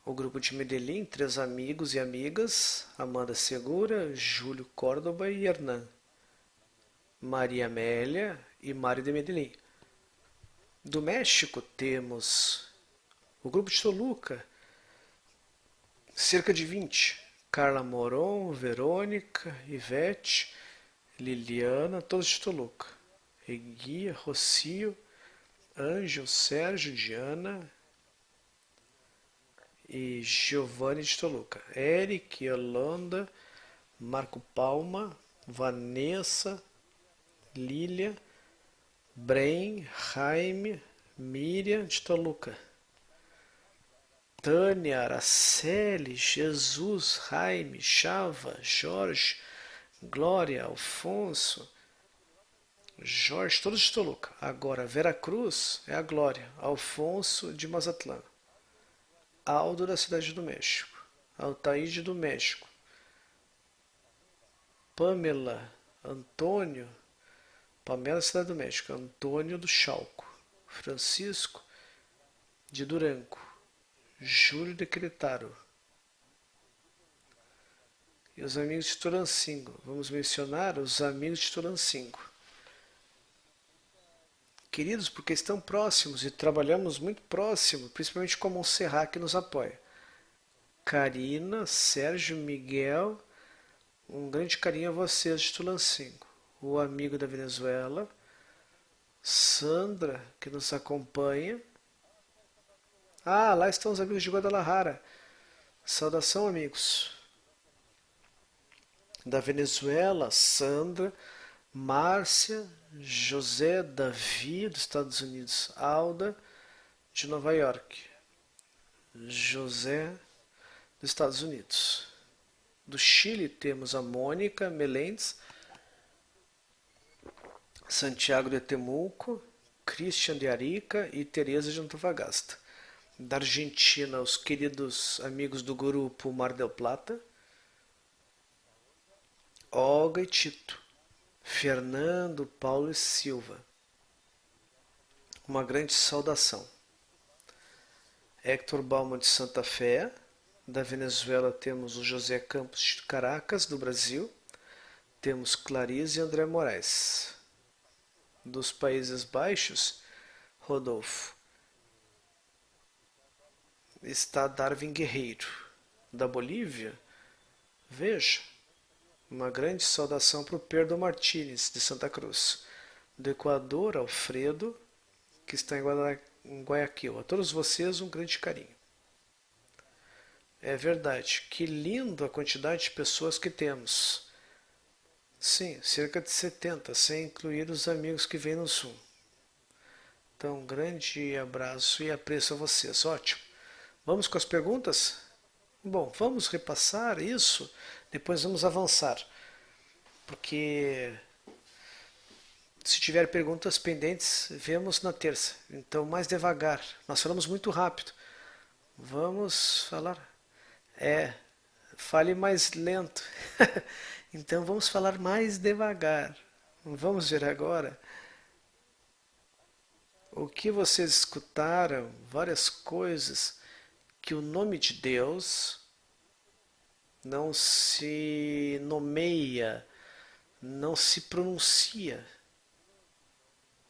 O grupo de Medellín, 3 amigos e amigas, Amanda Segura, Júlio Córdoba e Hernan. Maria Amélia e Mari de Medellín. Do México temos o grupo de Toluca, cerca de 20. Carla Moron, Verônica, Ivete, Liliana, todos de Toluca. Eguia, Rocio, Ângelo, Sérgio, Diana e Giovanni de Toluca. Eric, Yolanda, Marco Palma, Vanessa, Lília, Bren, Jaime, Miriam de Toluca. Tânia, Araceli, Jesus, Jaime, Chava, Jorge, Glória, Alfonso, Jorge, todos de Toluca. Agora, Veracruz é a Glória, Alfonso de Mazatlán, Aldo da Cidade do México, Altaíde do México, Pamela, Antônio, Pamela Cidade do México, Antônio do Chalco, Francisco de Durango, Júlio de Querétaro. E os amigos de Turancingo. Vamos mencionar os amigos de Turancingo. Queridos, porque estão próximos e trabalhamos muito próximo, principalmente com a Montserrat que nos apoia. Karina, Sérgio, Miguel, um grande carinho a vocês de Tulancingo. O amigo da Venezuela, Sandra, que nos acompanha. Ah, lá estão os amigos de Guadalajara. Saudação, amigos. Da Venezuela, Sandra, Márcia, José, Davi, dos Estados Unidos, Alda, de Nova York, José, dos Estados Unidos. Do Chile temos a Mônica Melendes, Santiago de Temuco, Christian de Arica e Teresa de Antofagasta. Da Argentina, os queridos amigos do grupo Mar del Plata, Olga e Tito, Fernando, Paulo e Silva. Uma grande saudação. Héctor Balma de Santa Fé. Da Venezuela temos o José Campos de Caracas, do Brasil. Temos Clarice e André Moraes. Dos Países Baixos, Rodolfo. Está Darwin Guerreiro. Da Bolívia, veja, uma grande saudação para o Pedro Martínez, de Santa Cruz. Do Equador, Alfredo, que está em Guayaquil. A todos vocês, um grande carinho. É verdade, que lindo a quantidade de pessoas que temos. Sim, cerca de 70, sem incluir os amigos que vêm no Zoom. Então, um grande abraço e apreço a vocês. Ótimo. Vamos com as perguntas? Bom, vamos repassar isso, depois vamos avançar. Porque se tiver perguntas pendentes, vemos na terça. Então, mais devagar. Nós falamos muito rápido. Vamos falar. Fale mais lento. Então, vamos falar mais devagar. Vamos ver agora o que vocês escutaram, várias coisas que o nome de Deus não se nomeia, não se pronuncia.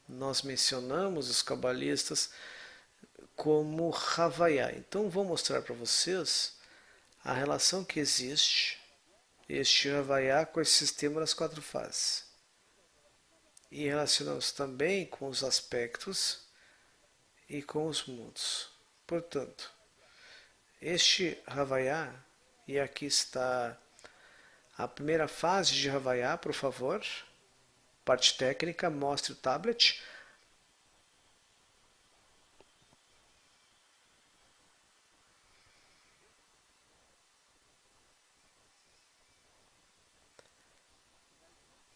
Nós mencionamos os cabalistas como Havaiá. Então vou mostrar para vocês a relação que existe este Havaiá com esse sistema das 4 fases. E relacionamos também com os aspectos e com os mundos. Portanto, este Havaiá, e aqui está a primeira fase de Havaiá, por favor. Parte técnica, mostre o tablet.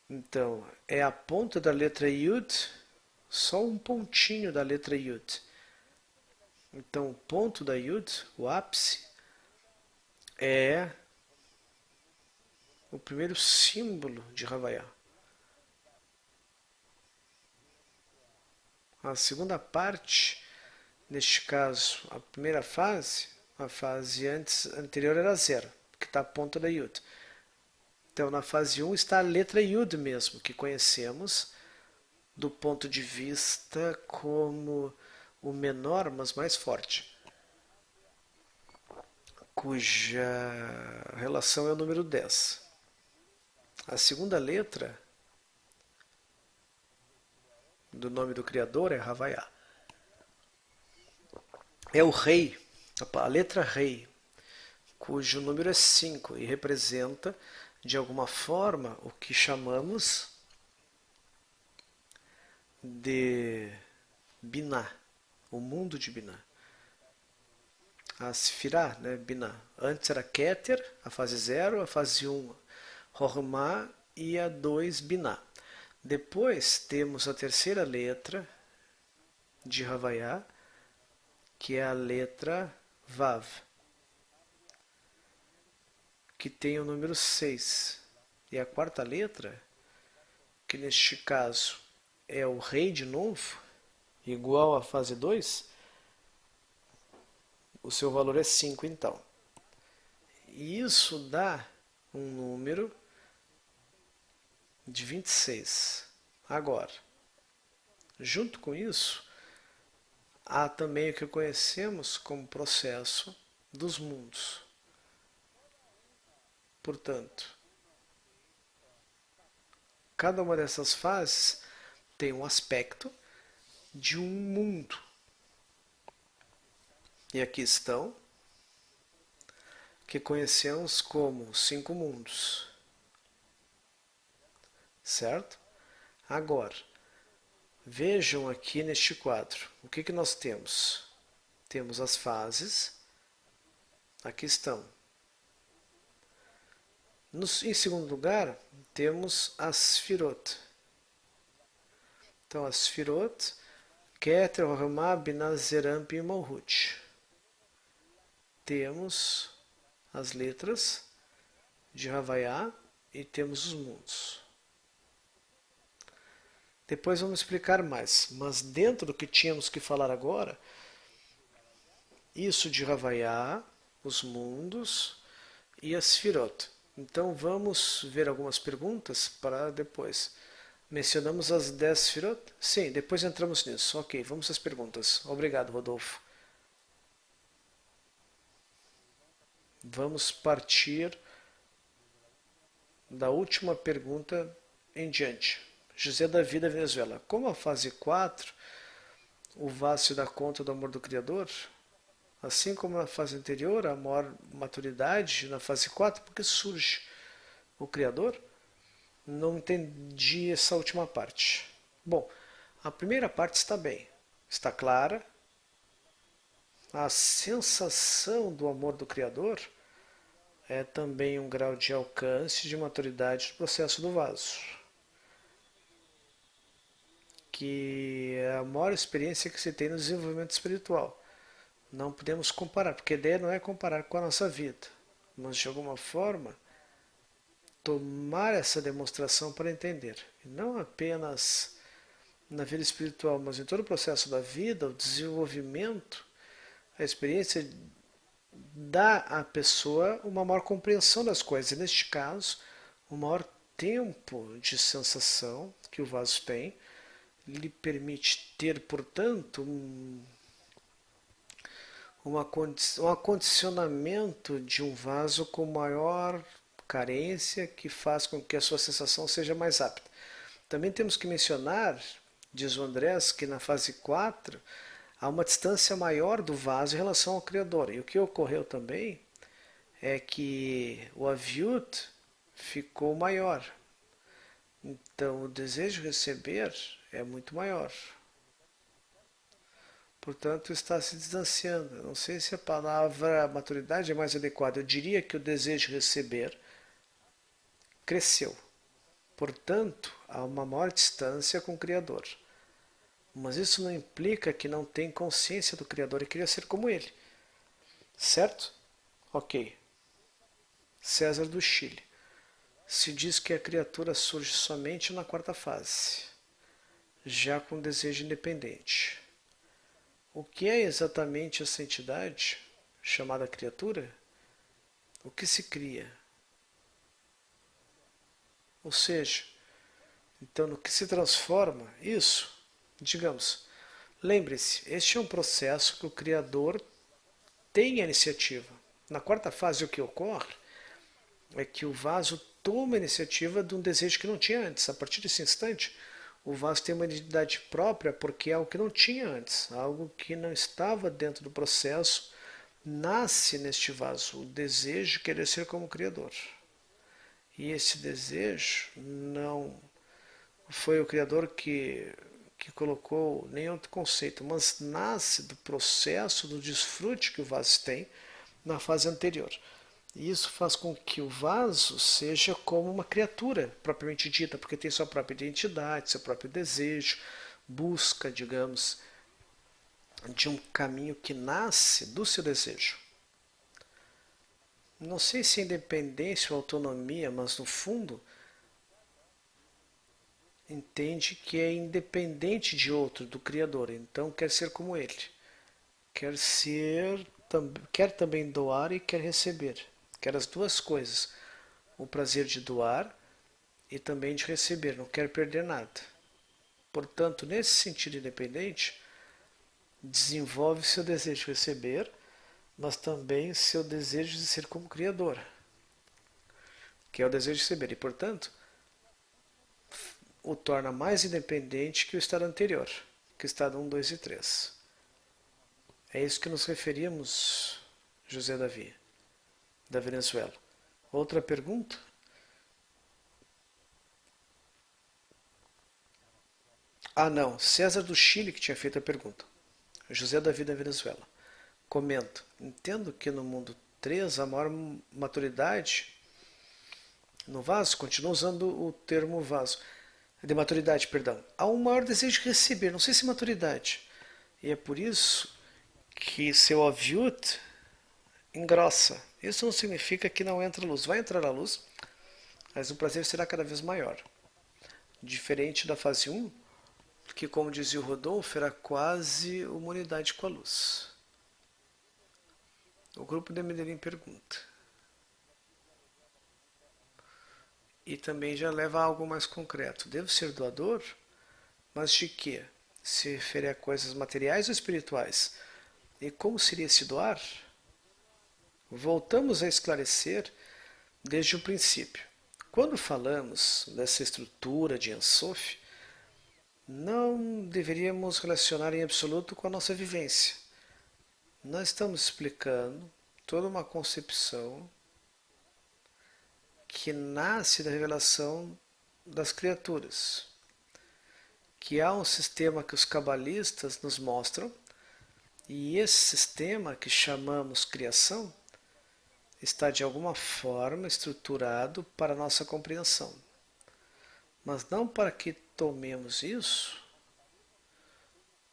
Então, é a ponta da letra Yud, só um pontinho da letra Yud. Então, o ponto da Yud, o ápice, é o primeiro símbolo de Havaiá. A segunda parte, neste caso, a primeira fase, a fase anterior era 0, que está a ponta da Yud. Então, na fase 1 está a letra Yud mesmo, que conhecemos do ponto de vista como o menor, mas mais forte, cuja relação é o número 10. A segunda letra do nome do Criador é Havaiá. É o rei, a letra rei, cujo número é 5 e representa, de alguma forma, o que chamamos de Binah, o mundo de Binah. A Sefirah, né, Binah. Antes era Keter, a fase 0, a fase 1, Rohmah e a 2, Binah. Depois temos a terceira letra de Havaiá, que é a letra Vav, que tem o número 6. E a quarta letra, que neste caso é o rei de novo, igual à fase 2, o seu valor é 5 então. E isso dá um número de 26. Agora, junto com isso, há também o que conhecemos como processo dos mundos. Portanto, cada uma dessas fases tem um aspecto de um mundo. E aqui estão, que conhecemos como 5 mundos. Certo? Agora, vejam aqui neste quadro, o que nós temos? Temos as fases, aqui estão. Em segundo lugar, temos as Sfirot. Então, as Sfirot, Keter, Rohmah, Binah, Zeramp e Malhut. Temos as letras de Havaiá e temos os mundos. Depois vamos explicar mais, mas dentro do que tínhamos que falar agora, isso de Havaiá, os mundos e as Sfirot. Então vamos ver algumas perguntas para depois. Mencionamos as 10 Sfirot? Sim, depois entramos nisso. Ok, vamos às perguntas. Obrigado, Rodolfo. Vamos partir da última pergunta em diante. José Davi da Venezuela. Como a fase 4, o vaso se dá conta do amor do Criador? Assim como na fase anterior, a maior maturidade na fase 4, porque surge o Criador? Não entendi essa última parte. Bom, a primeira parte está bem, está clara. A sensação do amor do Criador é também um grau de alcance de maturidade do processo do vaso, que é a maior experiência que se tem no desenvolvimento espiritual. Não podemos comparar, porque a ideia não é comparar com a nossa vida, mas de alguma forma tomar essa demonstração para entender. E não apenas na vida espiritual, mas em todo o processo da vida, o desenvolvimento, a experiência dá à pessoa uma maior compreensão das coisas. E neste caso, o maior tempo de sensação que o vaso tem lhe permite ter, portanto, um acondicionamento de um vaso com maior carência, que faz com que a sua sensação seja mais apta. Também temos que mencionar, diz o Andrés, que na fase 4 há uma distância maior do vaso em relação ao Criador. E o que ocorreu também é que o aviut ficou maior. Então o desejo de receber é muito maior. Portanto, está se distanciando. Não sei se a palavra maturidade é mais adequada. Eu diria que o desejo de receber cresceu. Portanto, há uma maior distância com o Criador. Mas isso não implica que não tem consciência do Criador e queria ser como ele. Certo? Ok. César do Chile. Se diz que a criatura surge somente na quarta fase. já com desejo independente. O que é exatamente essa entidade chamada criatura? O que se cria? Ou seja, então no que se transforma isso? Digamos, lembre-se, este é um processo que o Criador tem a iniciativa. Na quarta fase, o que ocorre é que o vaso toma a iniciativa de um desejo que não tinha antes. A partir desse instante, o vaso tem uma identidade própria porque é algo que não tinha antes, algo que não estava dentro do processo, nasce neste vaso o desejo de querer ser como Criador. E esse desejo não foi o Criador que colocou nem outro conceito, mas nasce do processo do desfrute que o vaso tem na fase anterior. E isso faz com que o vaso seja como uma criatura propriamente dita, porque tem sua própria identidade, seu próprio desejo, busca, digamos, de um caminho que nasce do seu desejo. Não sei se é independência ou autonomia, mas no fundo entende que é independente de outro, do Criador, então quer ser como ele. Quer ser, quer também doar e quer receber. Quer as duas coisas. O prazer de doar e também de receber, não quer perder nada. Portanto, nesse sentido independente, desenvolve seu desejo de receber, mas também seu desejo de ser como Criador, que é o desejo de receber. E, portanto, o torna mais independente que o estado anterior, que é o estado 1, 2 e 3. É isso que nos referimos, José Davi, da Venezuela. Outra pergunta? Ah, não. César do Chile que tinha feito a pergunta. José Davi da Venezuela. Comento. Entendo que no mundo 3 a maior maturidade no vaso, continuo usando o termo vaso, de maturidade, perdão. Há um maior desejo de receber, não sei se maturidade. E é por isso que seu aviut engrossa. Isso não significa que não entra luz. Vai entrar a luz, mas o prazer será cada vez maior. Diferente da fase 1, que, como dizia o Rodolfo, era quase uma unidade com a luz. O grupo de Medellín pergunta. E também já leva a algo mais concreto. Devo ser doador? Mas de quê? Se refere a coisas materiais ou espirituais? E como seria se doar? Voltamos a esclarecer desde o princípio. Quando falamos dessa estrutura de Ensof, não deveríamos relacionar em absoluto com a nossa vivência. Nós estamos explicando toda uma concepção que nasce da revelação das criaturas, que há um sistema que os cabalistas nos mostram, e esse sistema que chamamos criação está de alguma forma estruturado para a nossa compreensão. Mas não para que tomemos isso,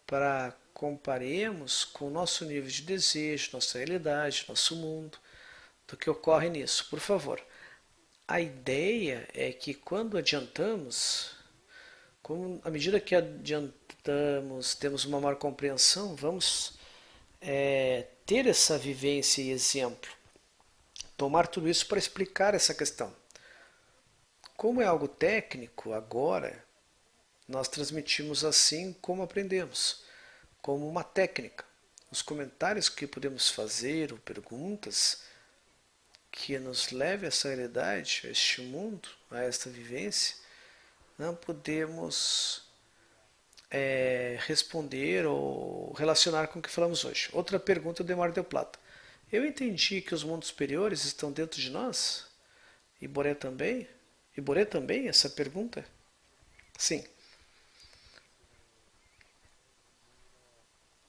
para comparemos com o nosso nível de desejo, nossa realidade, nosso mundo, do que ocorre nisso. Por favor, a ideia é que quando adiantamos, à medida que adiantamos, temos uma maior compreensão, vamos ter essa vivência e exemplo. Tomar tudo isso para explicar essa questão. Como é algo técnico, agora, nós transmitimos assim como aprendemos, como uma técnica. Os comentários que podemos fazer ou perguntas que nos leve a essa realidade, a este mundo, a esta vivência, não podemos responder ou relacionar com o que falamos hoje. Outra pergunta do Mar del Plata. Eu entendi que os mundos superiores estão dentro de nós? E Boré também? E Boré também, essa pergunta? Sim.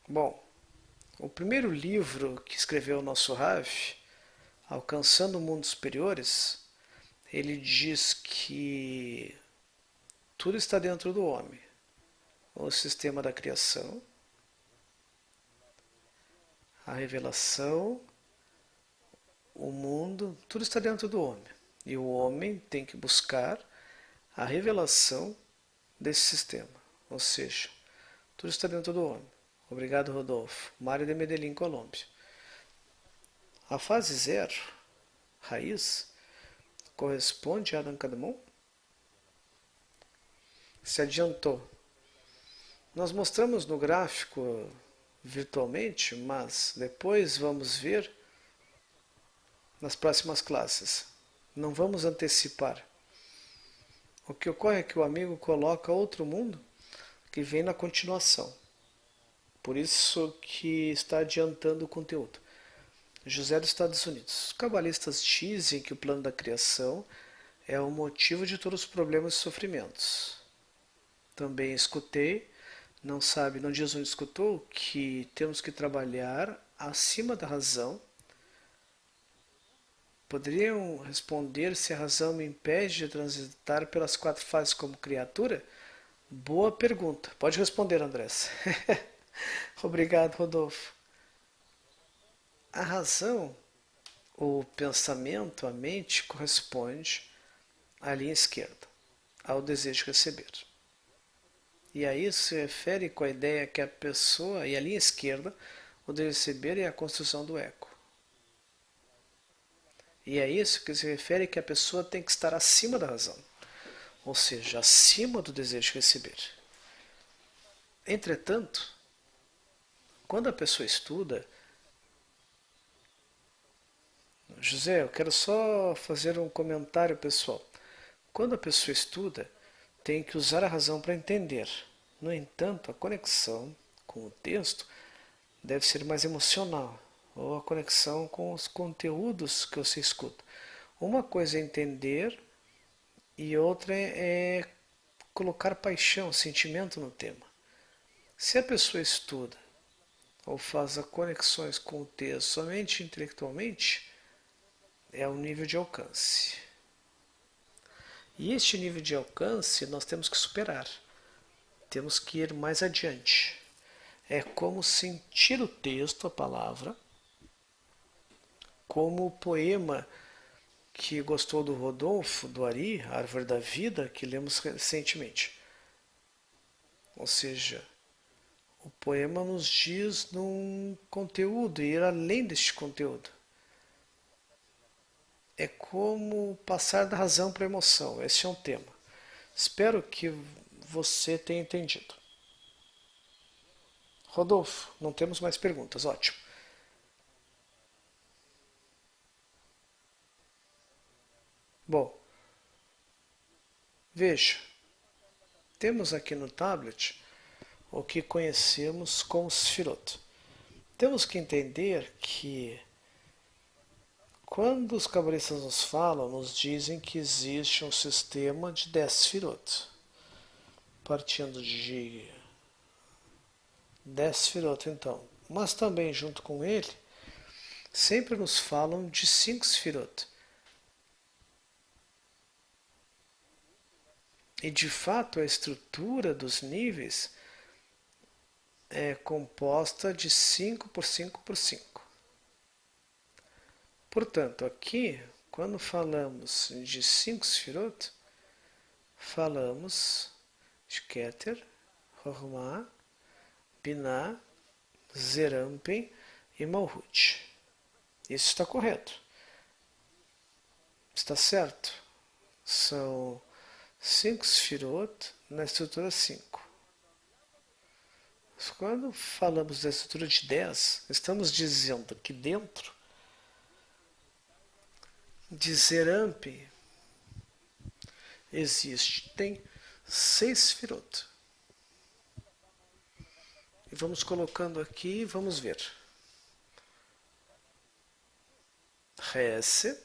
Bom, o primeiro livro que escreveu o nosso Rav, Alcançando Mundos Superiores, ele diz que tudo está dentro do homem. O sistema da criação, a revelação, o mundo, tudo está dentro do homem. E o homem tem que buscar a revelação desse sistema. ou seja, tudo está dentro do homem. Obrigado, Rodolfo. Mário de Medellín, Colômbia. A fase zero, raiz, corresponde a Adam Kadmon? Se adiantou. Nós mostramos no gráfico virtualmente, mas depois vamos ver nas próximas classes. Não vamos antecipar. O que ocorre é que o amigo coloca outro mundo que vem na continuação. Por isso que está adiantando o conteúdo. José dos Estados Unidos. Os cabalistas dizem que o plano da criação é o motivo de todos os problemas e sofrimentos. Também escutei, não sabe, não diz onde escutou, que temos que trabalhar acima da razão. Poderiam responder se a razão me impede de transitar pelas 4 fases como criatura? Boa pergunta. Pode responder, Andrés. Obrigado, Rodolfo. A razão, o pensamento, a mente, corresponde à linha esquerda, ao desejo de receber. E a isso se refere com a ideia que a pessoa, e a linha esquerda, o de receber é a construção do ego. E é isso que se refere que a pessoa tem que estar acima da razão, ou seja, acima do desejo de receber. Entretanto, quando a pessoa estuda, José, eu quero só fazer um comentário pessoal. Quando a pessoa estuda, tem que usar a razão para entender. No entanto, a conexão com o texto deve ser mais emocional, ou a conexão com os conteúdos que você escuta. Uma coisa é entender e outra é colocar paixão, sentimento no tema. Se a pessoa estuda ou faz as conexões com o texto somente intelectualmente, é o nível de alcance. E este nível de alcance nós temos que superar. Temos que ir mais adiante. É como sentir o texto, a palavra, como o poema que gostou do Rodolfo, do Ari, Árvore da Vida, que lemos recentemente. Ou seja, o poema nos diz num conteúdo e ir além deste conteúdo. É como passar da razão para a emoção. Esse é um tema. Espero que você tenha entendido. Rodolfo, não temos mais perguntas. Ótimo. Bom, veja. Temos aqui no tablet o que conhecemos como Sfirot. Temos que entender que quando os cabalistas nos falam, nos dizem que existe um sistema de 10 Sfirot. Partindo de 10 Sfirot, então. Mas também, junto com ele, sempre nos falam de 5 Sfirot. E, de fato, a estrutura dos níveis é composta de 5 por 5 por 5. Portanto, aqui, quando falamos de 5 Sfirot, falamos de Keter, Chokhmah, Binah, Zerampen e Malhut. Isso está correto. Está certo. São 5 Sfirot na estrutura 5. Quando falamos da estrutura de 10, estamos dizendo que dentro de Zerampen existem 6 Sfirot. E vamos colocando aqui e vamos ver. Hesed,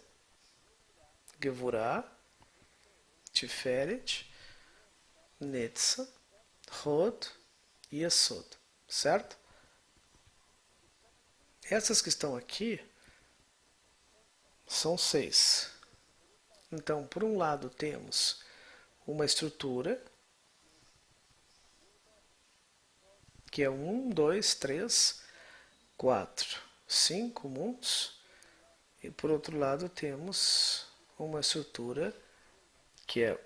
Gevurah, Tiferet, Netzah, Hod e Yesod, certo? Essas que estão aqui são 6. Então, por um lado, temos uma estrutura que é 1, 2, 3, 4, 5 mundos. E por outro lado, temos uma estrutura que é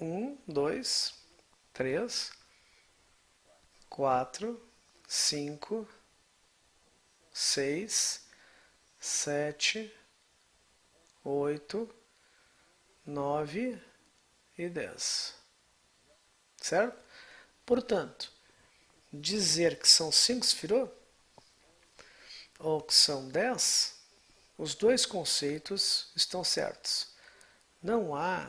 Um, dois, três, quatro, cinco, seis, sete, oito, 9 e 10. Certo? Portanto, dizer que são 5 sefirot ou que são 10, os dois conceitos estão certos. Não há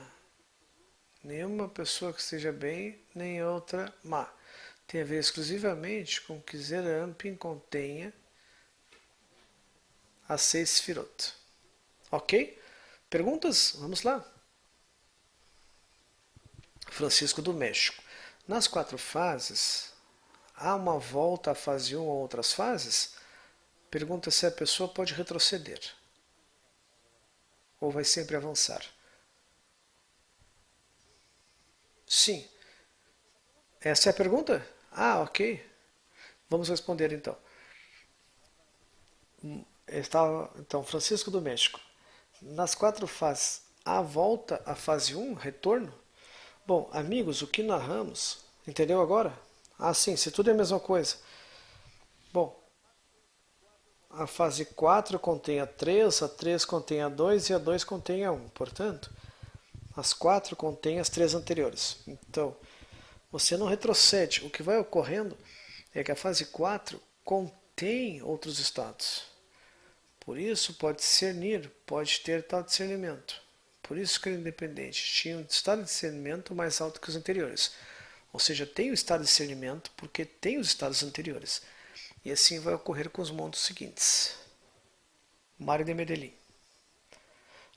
nenhuma pessoa que esteja bem, nem outra má. Tem a ver exclusivamente com que Zerampin contenha as 6 sefirot. Ok? Perguntas? Vamos lá. Francisco do México. Nas 4 fases, há uma volta à fase 1 ou outras fases? Pergunta se a pessoa pode retroceder ou vai sempre avançar. Sim. Essa é a pergunta? Ah, ok. Vamos responder então. Então, Francisco do México. Nas 4 fases, há volta à fase 1, retorno? Bom, amigos, o que narramos, entendeu agora? Ah, sim, se tudo é a mesma coisa. Bom, a fase 4 contém a 3, a 3 contém a 2 e a 2 contém a 1. Portanto, as 4 contêm as 3 anteriores. Então, você não retrocede. O que vai ocorrendo é que a fase 4 contém outros estados. Por isso, pode discernir, pode ter tal discernimento. Por isso que o independente tinha um estado de discernimento mais alto que os anteriores. Ou seja, tem o estado de discernimento porque tem os estados anteriores. E assim vai ocorrer com os mundos seguintes. Mário de Medellín.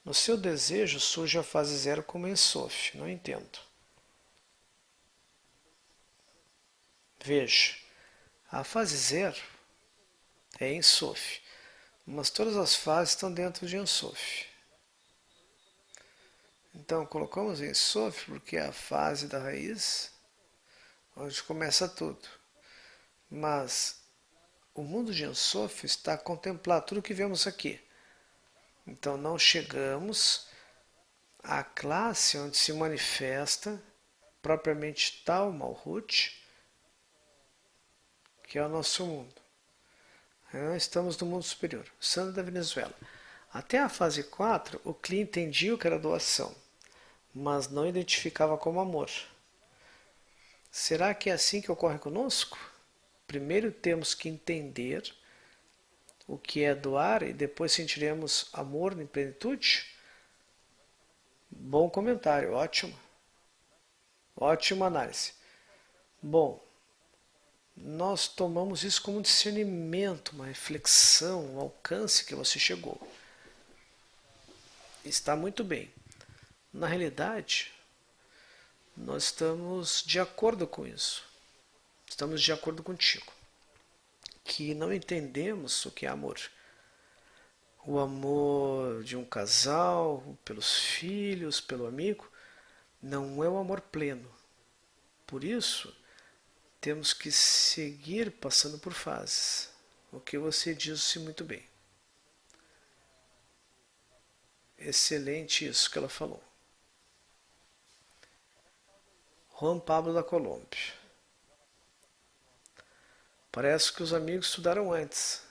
No seu desejo surge a fase 0 como em Sof. Não entendo. Veja, a fase 0 é em Sof, mas todas as fases estão dentro de Ensof. Então colocamos em Sof porque é a fase da raiz, onde começa tudo. Mas o mundo de Ensof está a contemplar tudo o que vemos aqui. Então não chegamos à classe onde se manifesta propriamente tal Malhut, que é o nosso mundo. Estamos no mundo superior, Sandro da Venezuela. Até a fase 4, o Kli entendia o que era doação, mas não identificava como amor. Será que é assim que ocorre conosco? Primeiro temos que entender o que é doar e depois sentiremos amor em plenitude? Bom comentário, ótimo. Ótima análise. Bom, nós tomamos isso como um discernimento, uma reflexão, um alcance que você chegou. Está muito bem. Na realidade, nós estamos de acordo com isso. Estamos de acordo contigo. Que não entendemos o que é amor. O amor de um casal, pelos filhos, pelo amigo, não é o amor pleno. Por isso, temos que seguir passando por fases. O que você disse muito bem. Excelente isso que ela falou. Juan Pablo da Colômbia. Parece que os amigos estudaram antes.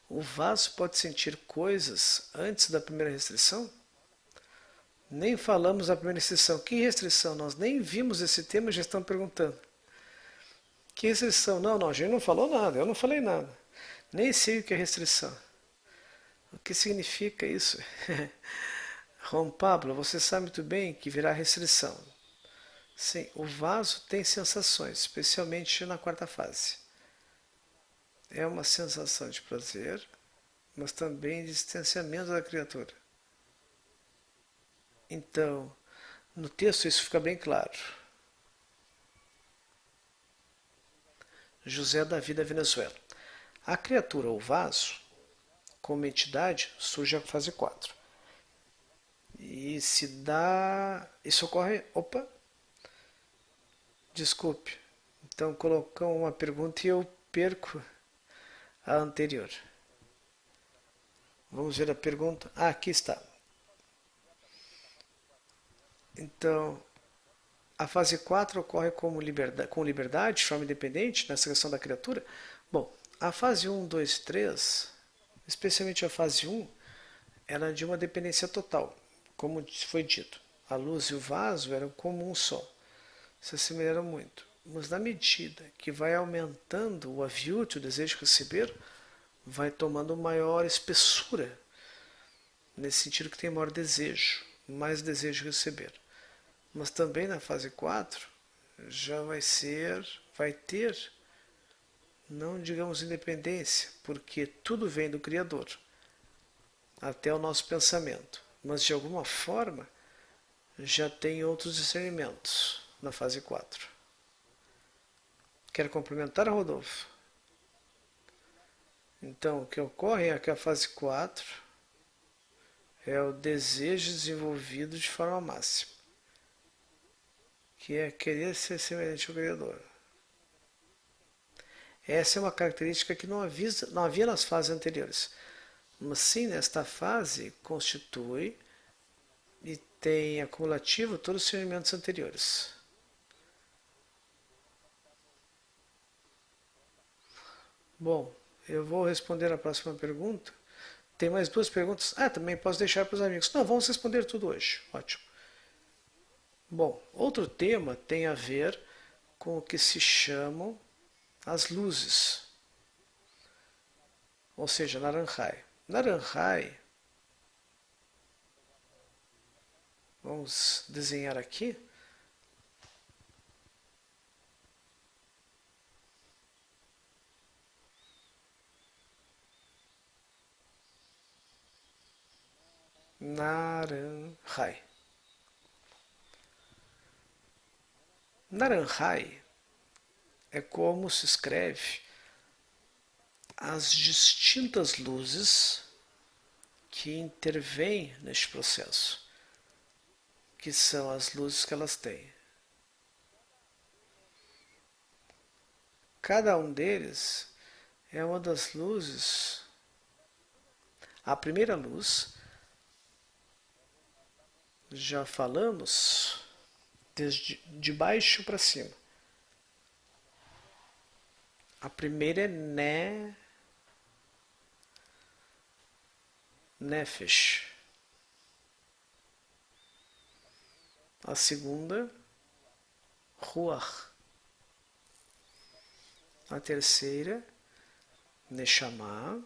O vaso pode sentir coisas antes da primeira restrição? Nem falamos da primeira restrição. Que restrição? Nós nem vimos esse tema e já estão perguntando. Que restrição? Não, a gente não falou nada. Eu não falei nada. Nem sei o que é restrição. O que significa isso? Juan Pablo, você sabe muito bem que virá restrição. Sim, o vaso tem sensações, especialmente na 4ª fase. É uma sensação de prazer, mas também de distanciamento da criatura. Então, no texto isso fica bem claro. José Davi da Venezuela. A criatura ou vaso, como entidade, surge a fase 4. E se dá... Isso ocorre... Opa! Desculpe. Então colocou uma pergunta e eu perco a anterior. Vamos ver a pergunta. Ah, aqui está. Então, A fase 4 ocorre com liberdade, de forma independente, nessa questão da criatura. Bom, a fase 1, 2 e 3, especialmente a fase 1, ela é de uma dependência total. Como foi dito, a luz e o vaso eram como um só, se assemelharam muito. Mas na medida que vai aumentando o aviute, o desejo de receber, vai tomando maior espessura, nesse sentido que tem maior desejo, mais desejo de receber. Mas também na fase 4 já vai ter, não digamos independência, porque tudo vem do Criador, até o nosso pensamento. Mas de alguma forma já tem outros discernimentos na fase 4. Quer complementar, Rodolfo? Então, o que ocorre é que a fase 4 é o desejo desenvolvido de forma máxima, que é querer ser semelhante ao Criador. Essa é uma característica que não havia nas fases anteriores, mas sim nesta fase constitui e tem acumulativo todos os discernimentos anteriores. Bom, eu vou responder a próxima pergunta. Tem mais duas perguntas. Também posso deixar para os amigos. Não, vamos responder tudo hoje. Ótimo. Bom, outro tema tem a ver com o que se chamam as luzes, ou seja, Naranjai. Naranjai, vamos desenhar aqui. Naranjai. Naranjai é como se escreve as distintas luzes que intervêm neste processo, que são as luzes que elas têm. Cada um deles é uma das luzes. A primeira luz, já falamos, de baixo para cima. A primeira é Nefesh. A segunda, Ruach. A terceira, Neshama.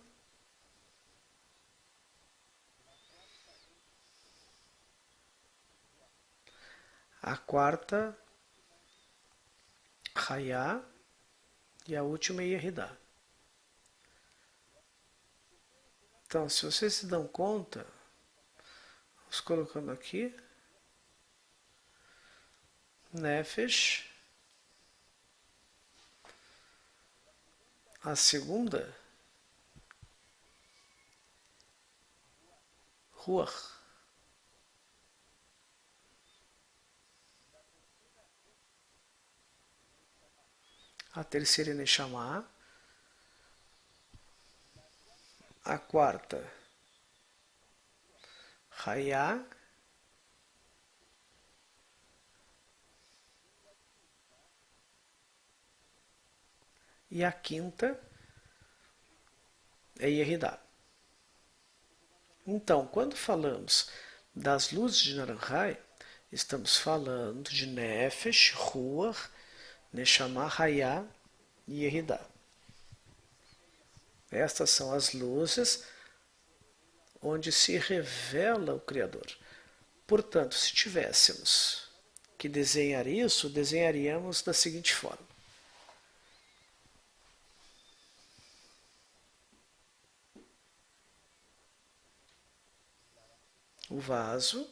A quarta, Hayá. E a última é Yehidá. Então, se vocês se dão conta, vamos colocando aqui, Nefesh. A segunda, Ruach. A terceira é Neshama. A quarta, Hayá. E a quinta é Yehidá. Então, quando falamos das luzes de Naranjai, estamos falando de Nefesh, Ruach, Neshama, Hayá e Yehidá. Estas são as luzes onde se revela o Criador. Portanto, se tivéssemos que desenhar isso, desenharíamos da seguinte forma. O vaso,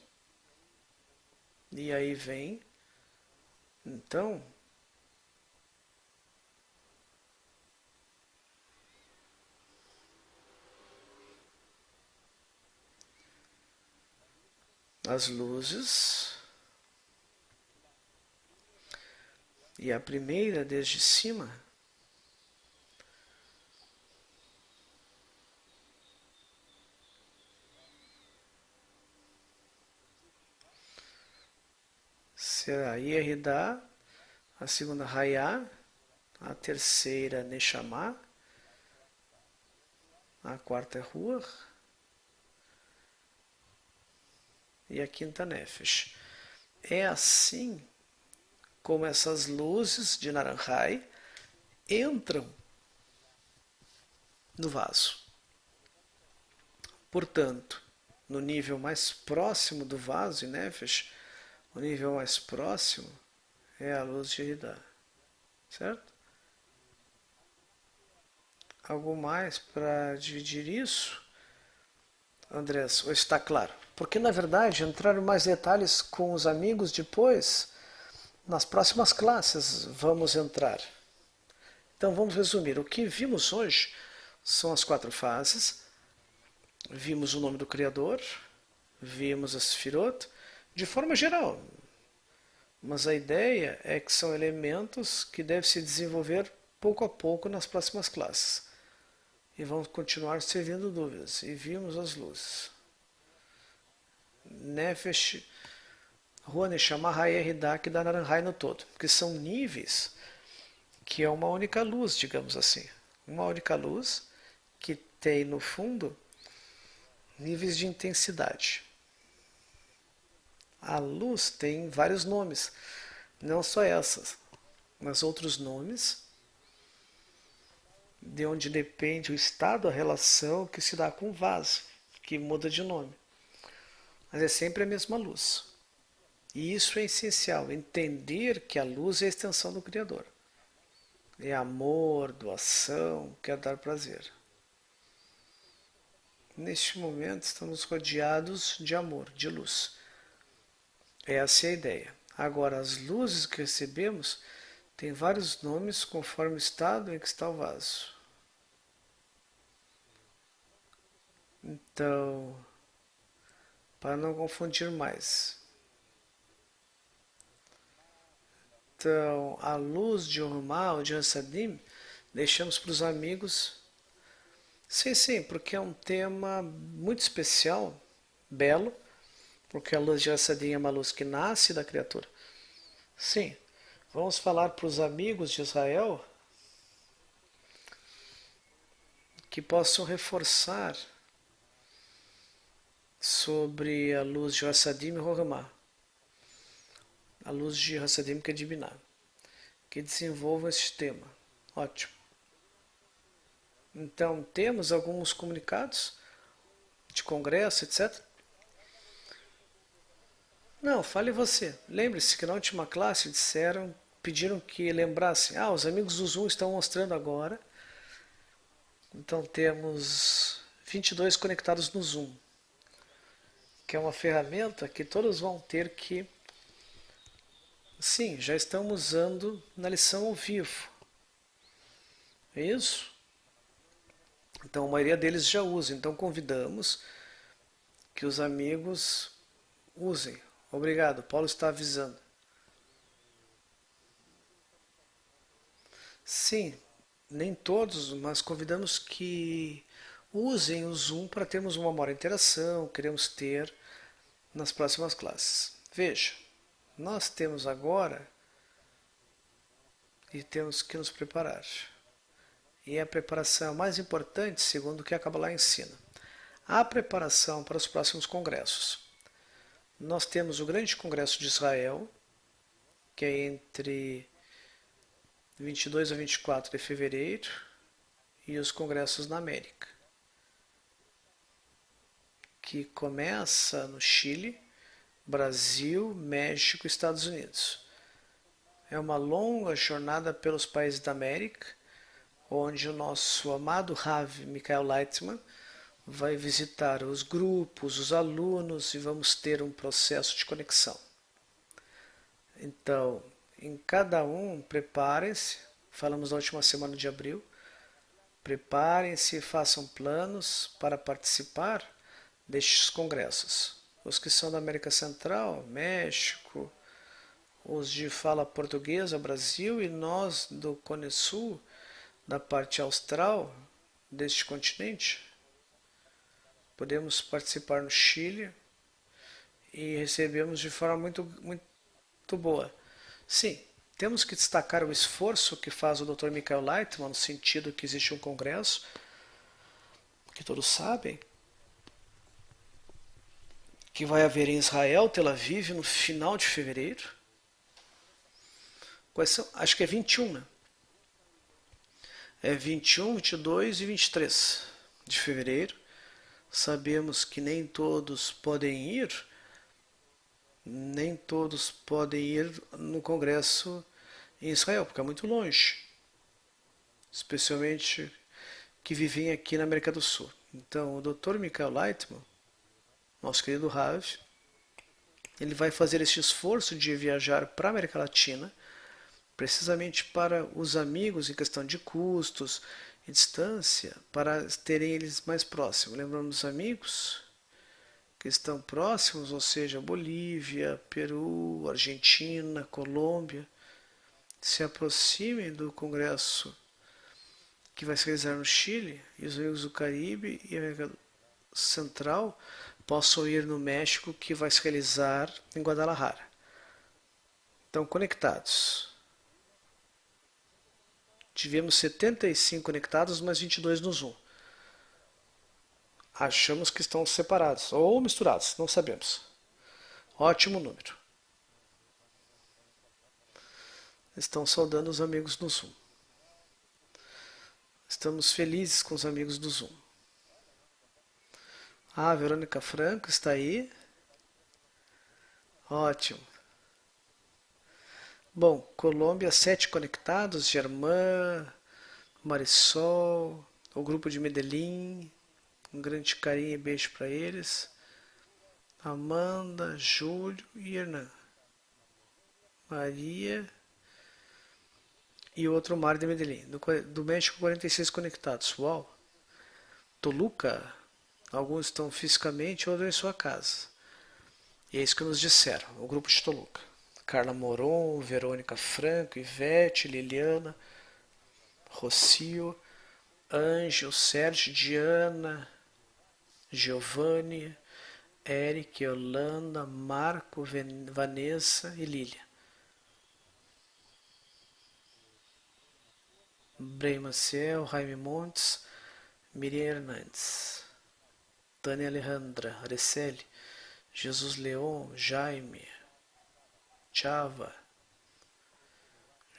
e aí vem, então, as luzes, e a primeira desde cima será Yehidá, a segunda Hayá, a terceira Neshama, a quarta é Ruach e a quinta Nefesh. É assim como essas luzes de Naranjai entram no vaso. Portanto, no nível mais próximo do vaso, em Nefesh, o nível mais próximo é a luz de Hidá. Certo? Algo mais para dividir isso, Andrés? Ou está claro? Porque, na verdade, entrar em mais detalhes com os amigos depois, nas próximas classes, vamos entrar. Então, vamos resumir. O que vimos hoje são as 4 fases. Vimos o nome do Criador, vimos a Sefirot, de forma geral. Mas a ideia é que são elementos que devem se desenvolver pouco a pouco nas próximas classes. E vamos continuar servindo dúvidas. E vimos as luzes. Nefesh, Ruach, Neshama, Hayá, Hidá, que dá Naranjai no todo. Que são níveis que é uma única luz, digamos assim. Uma única luz que tem no fundo níveis de intensidade. A luz tem vários nomes, não só essas, mas outros nomes, de onde depende o estado, a relação que se dá com o vaso, que muda de nome. Mas é sempre a mesma luz. E isso é essencial, entender que a luz é a extensão do Criador. É amor, doação, quer dar prazer. Neste momento estamos rodeados de amor, de luz. Essa é a ideia. Agora, as luzes que recebemos têm vários nomes conforme o estado em que está o vaso. Então, para não confundir mais. Então, a luz de Ormá ou de Hassadim, deixamos para os amigos. Sim, porque é um tema muito especial, belo, porque a luz de Hassadim é uma luz que nasce da criatura. Sim, vamos falar para os amigos de Israel que possam reforçar sobre a luz de Hassadim e Rohamá, a luz de Hassadim que é de Binah, que desenvolvam esse tema. Ótimo. Então, temos alguns comunicados de congresso, etc. Não, fale você. Lembre-se que na última classe pediram que lembrassem. Os amigos do Zoom estão mostrando agora. Então temos 22 conectados no Zoom, que é uma ferramenta que todos vão ter que... Sim, já estamos usando na lição ao vivo. É isso? Então a maioria deles já usa. Então convidamos que os amigos usem. Obrigado, Paulo está avisando. Sim, nem todos, mas convidamos que usem o Zoom para termos uma maior interação, queremos ter nas próximas classes. Veja, nós temos agora e temos que nos preparar. E a preparação é mais importante, segundo o que a Kabbalah ensina. A preparação para os próximos congressos. Nós temos o Grande Congresso de Israel, que é entre 22 a 24 de fevereiro, e os congressos na América, que começa no Chile, Brasil, México e Estados Unidos. É uma longa jornada pelos países da América, onde o nosso amado Rav Michael Leitman vai visitar os grupos, os alunos e vamos ter um processo de conexão. Então, em cada um, preparem-se, falamos na última semana de abril, preparem-se e façam planos para participar destes congressos. Os que são da América Central, México, os de fala portuguesa, Brasil, e nós do Cone Sul, da parte austral deste continente, podemos participar no Chile e recebemos de forma muito Muito boa. Sim, temos que destacar o esforço que faz o Dr. Michael Leitman, no sentido que existe um congresso, que todos sabem, que vai haver em Israel, Tel Aviv, no final de fevereiro. Quais são? Acho que é 21, né? É 21, 22 e 23 de fevereiro. Sabemos que nem todos podem ir no congresso em Israel, porque é muito longe, especialmente que vivem aqui na América do Sul. Então, o Dr. Michael Leitman, nosso querido Rav, ele vai fazer esse esforço de viajar para a América Latina, precisamente para os amigos em questão de custos e distância, para terem eles mais próximos. Lembrando dos amigos que estão próximos, ou seja, Bolívia, Peru, Argentina, Colômbia, se aproximem do congresso que vai se realizar no Chile, e os amigos do Caribe e América Central possam ir no México, que vai se realizar em Guadalajara. Estão conectados. Tivemos 75 conectados, mas 22 no Zoom. Achamos que estão separados ou misturados, não sabemos. Ótimo número. Estão saudando os amigos no Zoom. Estamos felizes com os amigos do Zoom. Ah, a Verônica Franco está aí. Ótimo. Bom, Colômbia, 7 conectados, Germán, Marisol, o grupo de Medellín, um grande carinho e beijo para eles. Amanda, Júlio e Hernan. Maria e o outro Mar de Medellín. Do México, 46 conectados. Uau! Toluca, alguns estão fisicamente, outros em sua casa. E é isso que nos disseram, o grupo de Toluca. Carla Moron, Verônica Franco, Ivete, Liliana, Rocio, Ângelo, Sérgio, Diana, Giovanni, Eric, Yolanda, Marco, Vanessa e Lília. Brei Maciel, Jaime Montes, Miriam Hernandes, Tânia Alejandra, Araceli, Jesus Leon, Jaime, Chava,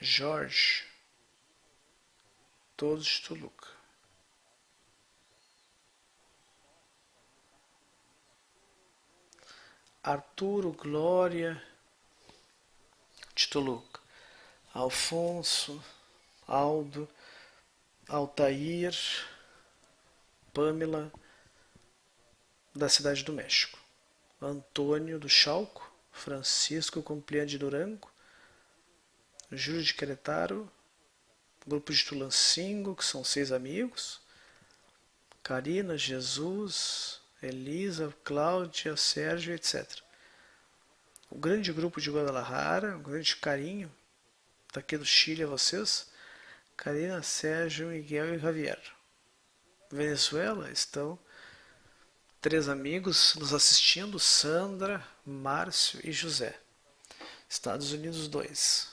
Jorge, todos de Toluca. Arturo, Glória, de Toluca. Alfonso, Aldo, Altair, Pamela, da Cidade do México. Antônio, do Chalco. Francisco Complian de Durango, Júlio de Queretaro, grupo de Tulancingo, que são 6 amigos, Karina, Jesus, Elisa, Cláudia, Sérgio, etc. O grande grupo de Guadalajara, um grande carinho daqui do Chile a vocês, Karina, Sérgio, Miguel e Javier. Venezuela estão 3 amigos nos assistindo, Sandra, Márcio e José. Estados Unidos, 2.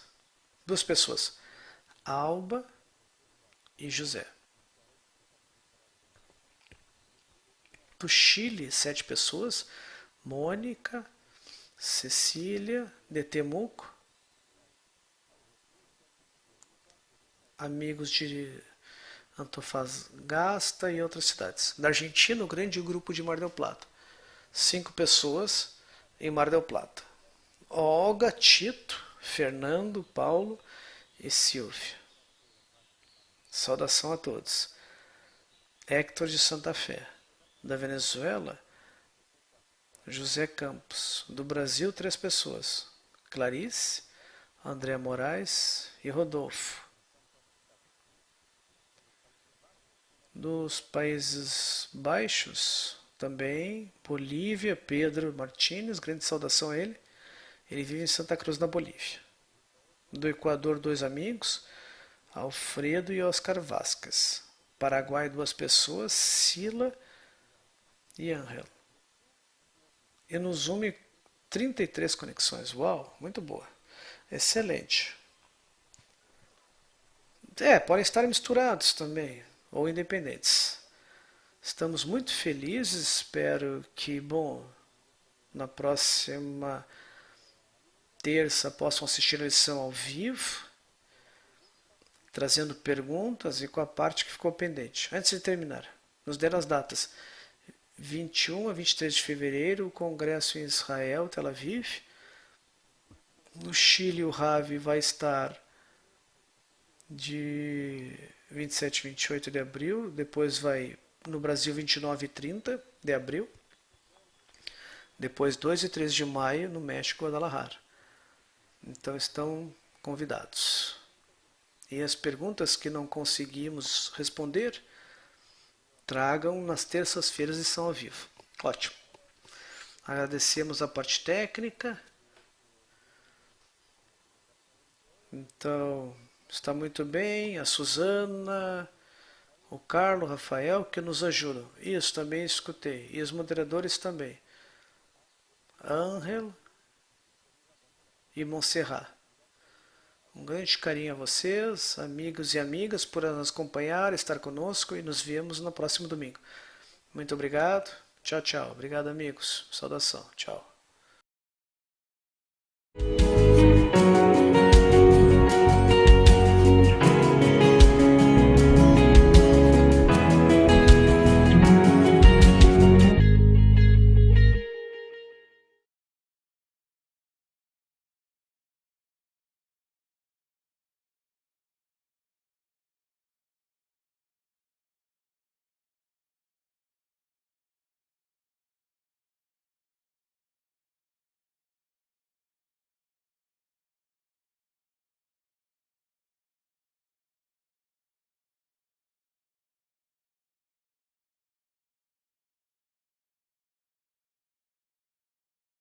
2 pessoas, Alba e José. Do Chile, 7 pessoas, Mônica, Cecília, de Temuco, amigos de Antofagasta e outras cidades. Da Argentina, o grande grupo de Mar del Plata. 5 pessoas em Mar del Plata. Olga, Tito, Fernando, Paulo e Silvia. Saudação a todos. Héctor de Santa Fé. Da Venezuela, José Campos. Do Brasil, 3 pessoas. Clarice, André Moraes e Rodolfo. Dos Países Baixos, também Bolívia, Pedro Martínez, grande saudação a ele. Ele vive em Santa Cruz, na Bolívia. Do Equador, 2 amigos, Alfredo e Oscar Vasquez. Paraguai, 2 pessoas, Sila e Angel. E no Zoom, 33 conexões. Uau, muito boa. Excelente. Podem estar misturados também, ou independentes. Estamos muito felizes, espero que, bom, na próxima terça possam assistir a lição ao vivo, trazendo perguntas e com a parte que ficou pendente. Antes de terminar, nos deram as datas. 21 a 23 de fevereiro, o congresso em Israel, Tel Aviv. No Chile, o Ravi vai estar de 27 e 28 de abril. Depois vai no Brasil 29 e 30 de abril. Depois 2 e 3 de maio no México, Guadalajara. Então estão convidados. E as perguntas que não conseguimos responder, tragam nas terças-feiras e são ao vivo. Ótimo. Agradecemos a parte técnica. Então, está muito bem. A Suzana, o Carlos, o Rafael, que nos ajudam. Isso, também escutei. E os moderadores também. Ángel e Montserrat. Um grande carinho a vocês, amigos e amigas, por nos acompanhar, estar conosco e nos vemos no próximo domingo. Muito obrigado. Tchau, tchau. Obrigado, amigos. Saudação. Tchau.